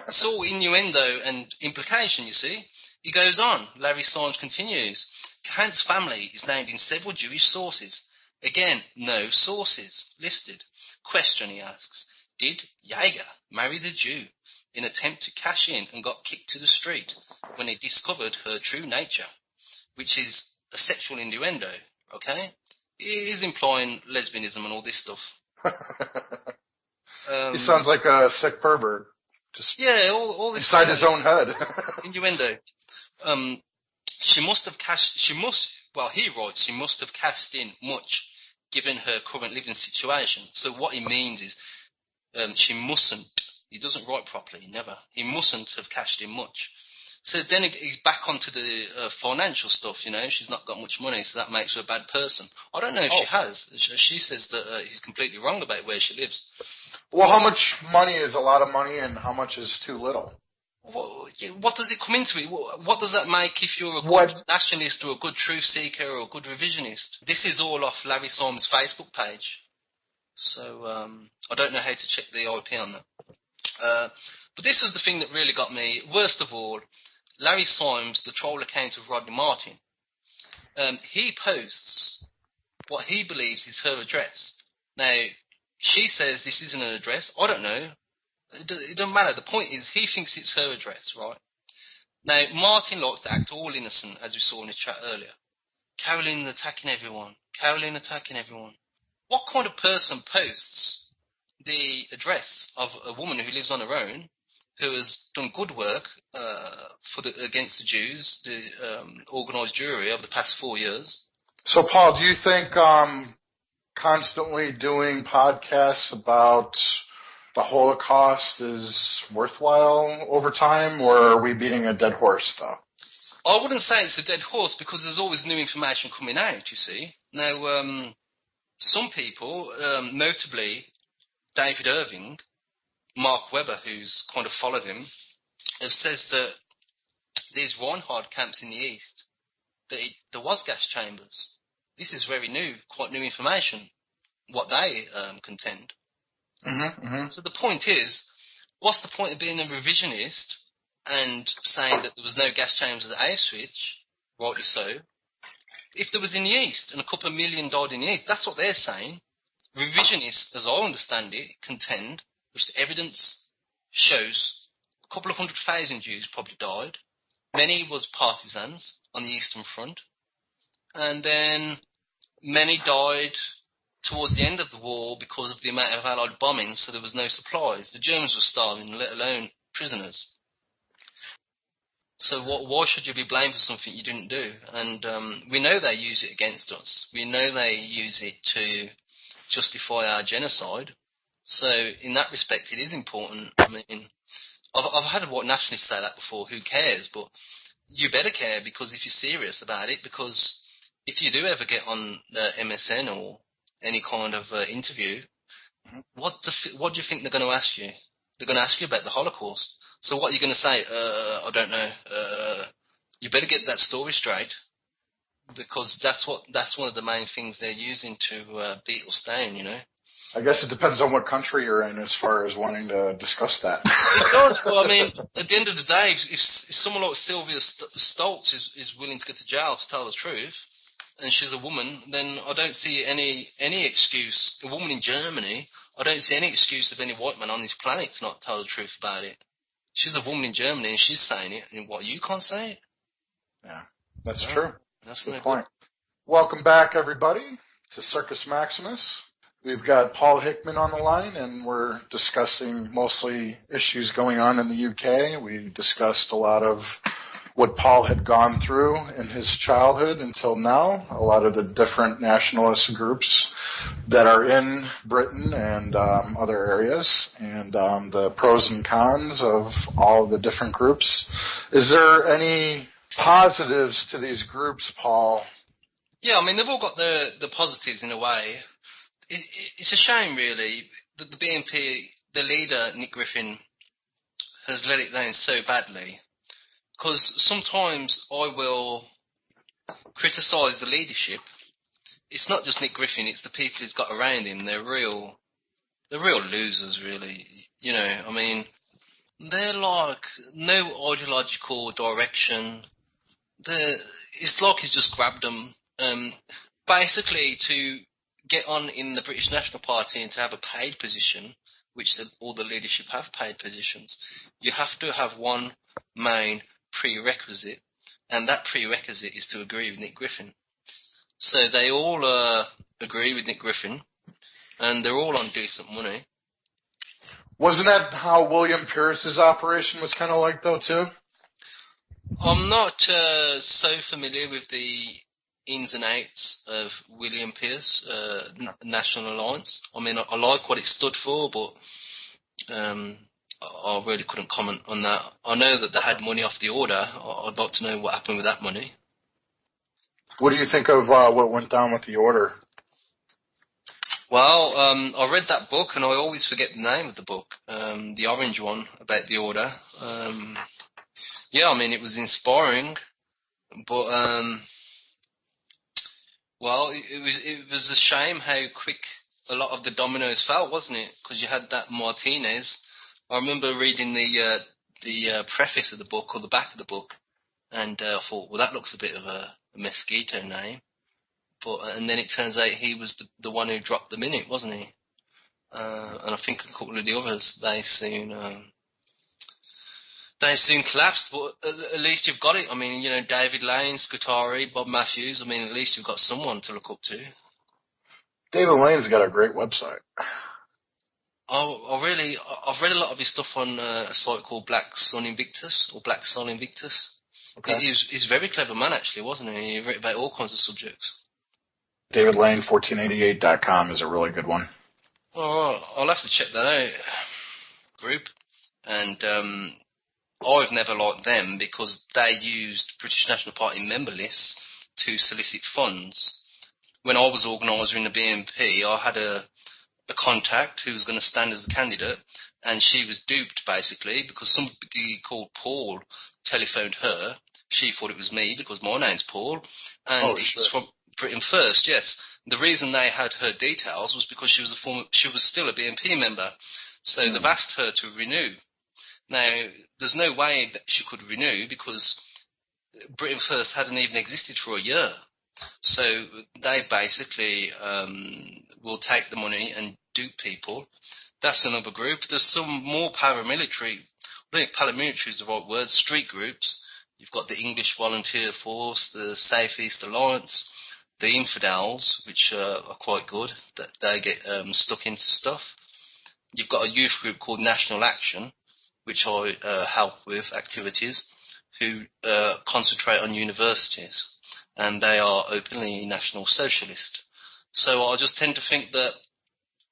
It's all innuendo and implication, you see. He goes on. Larry Symes continues. Cahant's family is named in several Jewish sources. Again, no sources listed. Question, he asks. Did Jaeger marry the Jew in attempt to cash in and got kicked to the street when he discovered her true nature? Which is a sexual innuendo, okay? He is implying lesbianism and all this stuff. He sounds like a sick pervert. Just all this inside his own head. Innuendo. He writes, she must have cashed in much given her current living situation. So what he means is she mustn't. He doesn't write properly, never. He mustn't have cashed in much. So then he's back onto the financial stuff, you know. She's not got much money, so that makes her a bad person. I don't know if she has. She says that he's completely wrong about where she lives. Well, how much money is a lot of money and how much is too little? What does it come into it? What does that make if you're a good nationalist or a good truth seeker or a good revisionist? This is all off Larry Symes' Facebook page. So I don't know how to check the IP on that. But this was the thing that really got me. Worst of all, Larry Symes, the troll account of Rodney Martin, he posts what he believes is her address. Now, she says this isn't an address. I don't know. It doesn't matter. The point is, he thinks it's her address, right? Now, Martin likes to act all innocent, as we saw in the chat earlier. Carolyn attacking everyone. Carolyn attacking everyone. What kind of person posts the address of a woman who lives on her own, who has done good work against the Jews, the organised Jewry over the past 4 years? So, Paul, do you think constantly doing podcasts about the Holocaust is worthwhile over time, or are we beating a dead horse, though? I wouldn't say it's a dead horse because there's always new information coming out, you see. Now, some people, notably David Irving, Mark Webber, who's kind of followed him, have says that these Reinhard camps in the east, that there was gas chambers. This is very new, quite new information, what they contend. So the point is, what's the point of being a revisionist and saying that there was no gas chambers at Auschwitz, rightly so, if there was in the East and a couple of million died in the East? That's what they're saying. Revisionists, as I understand it, contend, which the evidence shows, a couple of 100,000 Jews probably died. Many was partisans on the Eastern Front. And then many died towards the end of the war because of the amount of Allied bombing, so there was no supplies. The Germans were starving, let alone prisoners. So why should you be blamed for something you didn't do? And we know they use it against us. We know they use it to justify our genocide. So in that respect, it is important. I mean, I've had white nationalists say that before. Who cares? But you better care, because if you're serious about it, because if you do ever get on MSN or any kind of interview, what do you think they're going to ask you? They're going to ask you about the Holocaust. So what are you going to say? I don't know. You better get that story straight, because that's one of the main things they're using to beat us down, you know. I guess it depends on what country you're in as far as wanting to discuss that. It does. Well, I mean, at the end of the day, if someone like Sylvia Stoltz is willing to go to jail to tell the truth, and she's a woman, then I don't see any excuse. A woman in Germany, I don't see any excuse of any white man on this planet to not tell the truth about it. She's a woman in Germany, and she's saying it, and what, you can't say it? Yeah, that's true. That's good point. Welcome back, everybody, to Circus Maximus. We've got Paul Hickman on the line, and we're discussing mostly issues going on in the UK. We discussed a lot of what Paul had gone through in his childhood until now, a lot of the different nationalist groups that are in Britain and other areas, and the pros and cons of all the different groups. Is there any positives to these groups, Paul? Yeah, I mean, they've all got the positives in a way. It's a shame, really, that the BNP, the leader, Nick Griffin, has let it down so badly. Because sometimes I will criticise the leadership. It's not just Nick Griffin, it's the people he's got around him. They're real losers, really. You know, I mean, they're like no ideological direction. It's like he's just grabbed them. Basically, to get on in the British National Party and to have a paid position, which all the leadership have paid positions, you have to have one main prerequisite, and that prerequisite is to agree with Nick Griffin. So they all agree with Nick Griffin, and they're all on decent money. Wasn't that how William Pierce's operation was kind of like, though, too? I'm not so familiar with the ins and outs of William Pierce, National Alliance. I mean, I like what it stood for, but I really couldn't comment on that. I know that they had money off the order. I'd like to know what happened with that money. What do you think of what went down with the order? Well, I read that book, and I always forget the name of the book, the orange one, about the order. Yeah, I mean, it was inspiring, but, well, it was a shame how quick a lot of the dominoes fell, wasn't it? Because you had that Martinez. I remember reading the preface of the book, or the back of the book, and I thought, well, that looks a bit of a mosquito name. And then it turns out he was the one who dropped the minute, wasn't he? And I think a couple of the others, they soon collapsed, but at least you've got it. I mean, you know, David Lane, Scutari, Bob Matthews, I mean, at least you've got someone to look up to. David Lane's got a great website. I've read a lot of his stuff on a site called Black Sun Invictus. Okay. He's a very clever man, actually, wasn't he? He wrote about all kinds of subjects. DavidLane1488.com is a really good one. Oh, I'll have to check that out. Group. And I've never liked them because they used British National Party member lists to solicit funds. When I was organiser in the BNP, I had a contact who was going to stand as a candidate, and she was duped, basically, because somebody called Paul telephoned her. She thought it was me because my name's Paul, and it's from Britain First, yes. The reason they had her details was because she was still a BNP member, so they've asked her to renew. Now, there's no way that she could renew because Britain First hadn't even existed for a year. So they basically will take the money and dupe people. That's another group. There's some more paramilitary, I think paramilitary is the right word, street groups. You've got the English Volunteer Force, the South East Alliance, the Infidels, which are quite good. They get stuck into stuff. You've got a youth group called National Action, which I help with activities, who concentrate on universities, and they are openly National Socialist. So I just tend to think that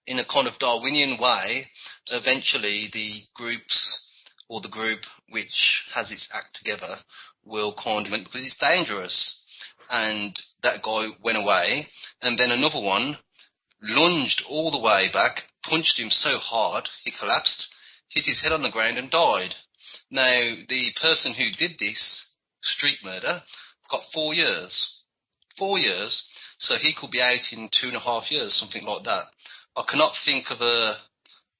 in a kind of Darwinian way, eventually the groups or the group which has its act together will kind of, because it's dangerous. And that guy went away, and then another one lunged all the way back, punched him so hard he collapsed, hit his head on the ground and died. Now, the person who did this street murder got 4 years. 4 years, so he could be out in 2.5 years, something like that. I cannot think of a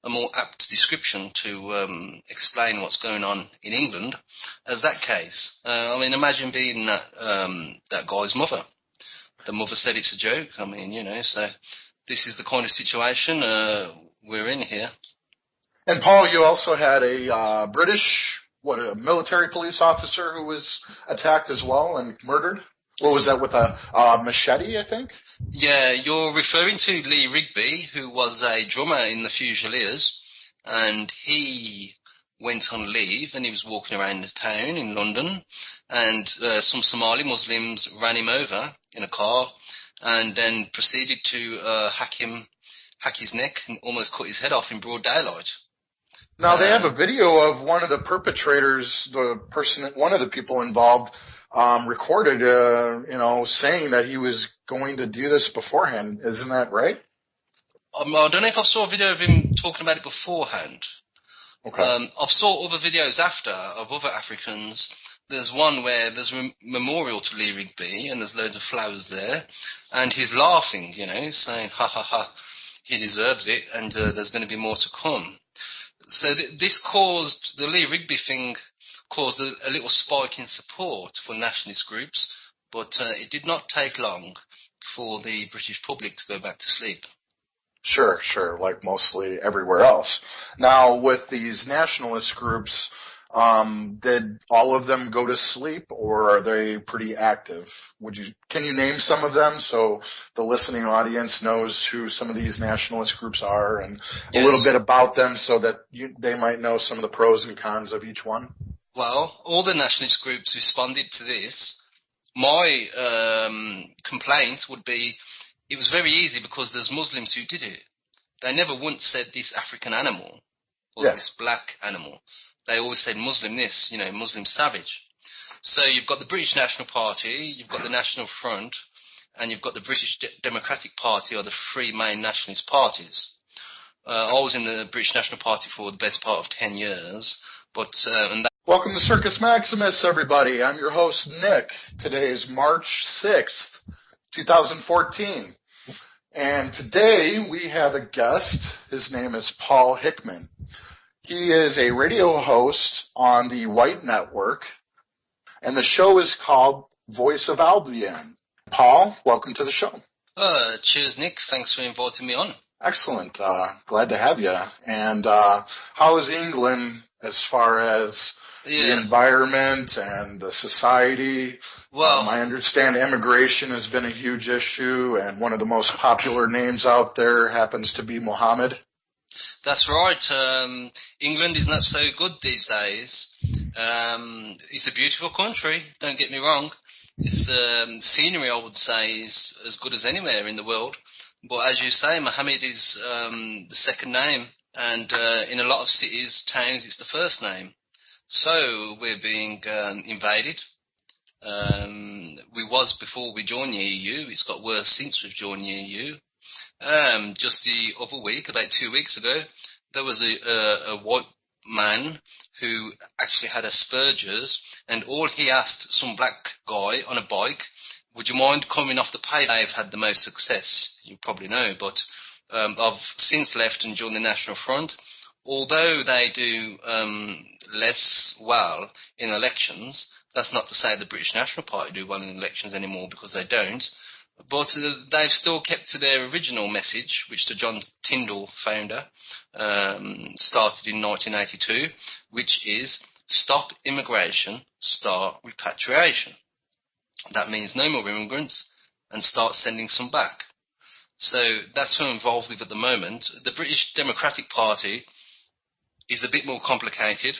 more apt description to explain what's going on in England as that case. I mean, imagine being that guy's mother. The mother said it's a joke. I mean, you know, so this is the kind of situation we're in here. And Paul, you also had a a military police officer who was attacked as well and murdered. What was that, with a machete, I think? Yeah, you're referring to Lee Rigby, who was a drummer in the Fusiliers, and he went on leave and he was walking around the town in London, and some Somali Muslims ran him over in a car and then proceeded to hack his neck and almost cut his head off in broad daylight. Now, they have a video of one of the perpetrators, one of the people involved, recorded, saying that he was going to do this beforehand. Isn't that right? I don't know if I saw a video of him talking about it beforehand. Okay. I've saw other videos after of other Africans. There's one where there's a memorial to Lee Rigby and there's loads of flowers there, and he's laughing, saying, ha ha ha, he deserves it, and there's going to be more to come. So this caused, the Lee Rigby thing caused a little spike in support for nationalist groups, but it did not take long for the British public to go back to sleep. Sure, like mostly everywhere else. Now, with these nationalist groups, did all of them go to sleep, or are they pretty active? Can you name some of them so the listening audience knows who some of these nationalist groups are, and a little bit about them so that they might know some of the pros and cons of each one? Well, all the nationalist groups responded to this. My complaint would be, it was very easy because there's Muslims who did it. They never once said this African animal or this black animal. They always said Muslim this, Muslim savage. So you've got the British National Party, you've got the National Front, and you've got the British Democratic Party, or the three main nationalist parties. I was in the British National Party for the best part of 10 years. Welcome to Circus Maximus, everybody. I'm your host, Nick. Today is March 6th, 2014. And today we have a guest. His name is Paul Hickman. He is a radio host on the White Network, and the show is called Voice of Albion. Paul, welcome to the show. Cheers, Nick. Thanks for inviting me on. Excellent. Glad to have you. And how is England as far as the environment and the society? Well, I understand immigration has been a huge issue, and one of the most popular names out there happens to be Mohammed. That's right. England is not so good these days. It's a beautiful country, don't get me wrong. Its scenery, I would say, is as good as anywhere in the world. But as you say, Mohammed is the second name, and in a lot of cities, towns, it's the first name. So we're being invaded. We was before we joined the EU. It's got worse since we've joined the EU. Just the other week, about 2 weeks ago, there was a white man who actually had Asperger's, and all he asked some black guy on a bike, would you mind coming off the pavement? They've had the most success, you probably know, but I've since left and joined the National Front. Although they do less well in elections, that's not to say the British National Party do well in elections anymore, because they don't. But they've still kept to their original message, which the John Tyndall founder started in 1982, which is stop immigration, start repatriation. That means no more immigrants and start sending some back. So that's who I'm involved with at the moment. The British Democratic Party is a bit more complicated.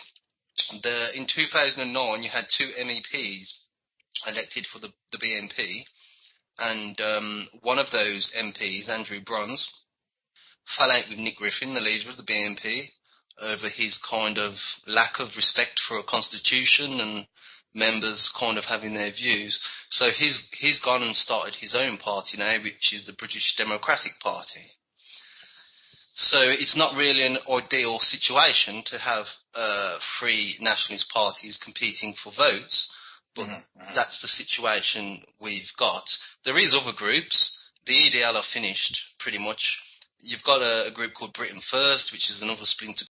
In 2009, you had two MEPs elected for the BNP. And one of those MPs, Andrew Bronze, fell out with Nick Griffin, the leader of the BNP, over his kind of lack of respect for a constitution and members kind of having their views. So he's gone and started his own party now, which is the British Democratic Party. So it's not really an ideal situation to have three nationalist parties competing for votes. But that's the situation we've got. There is other groups. The EDL are finished, pretty much. You've got a group called Britain First, which is another splinter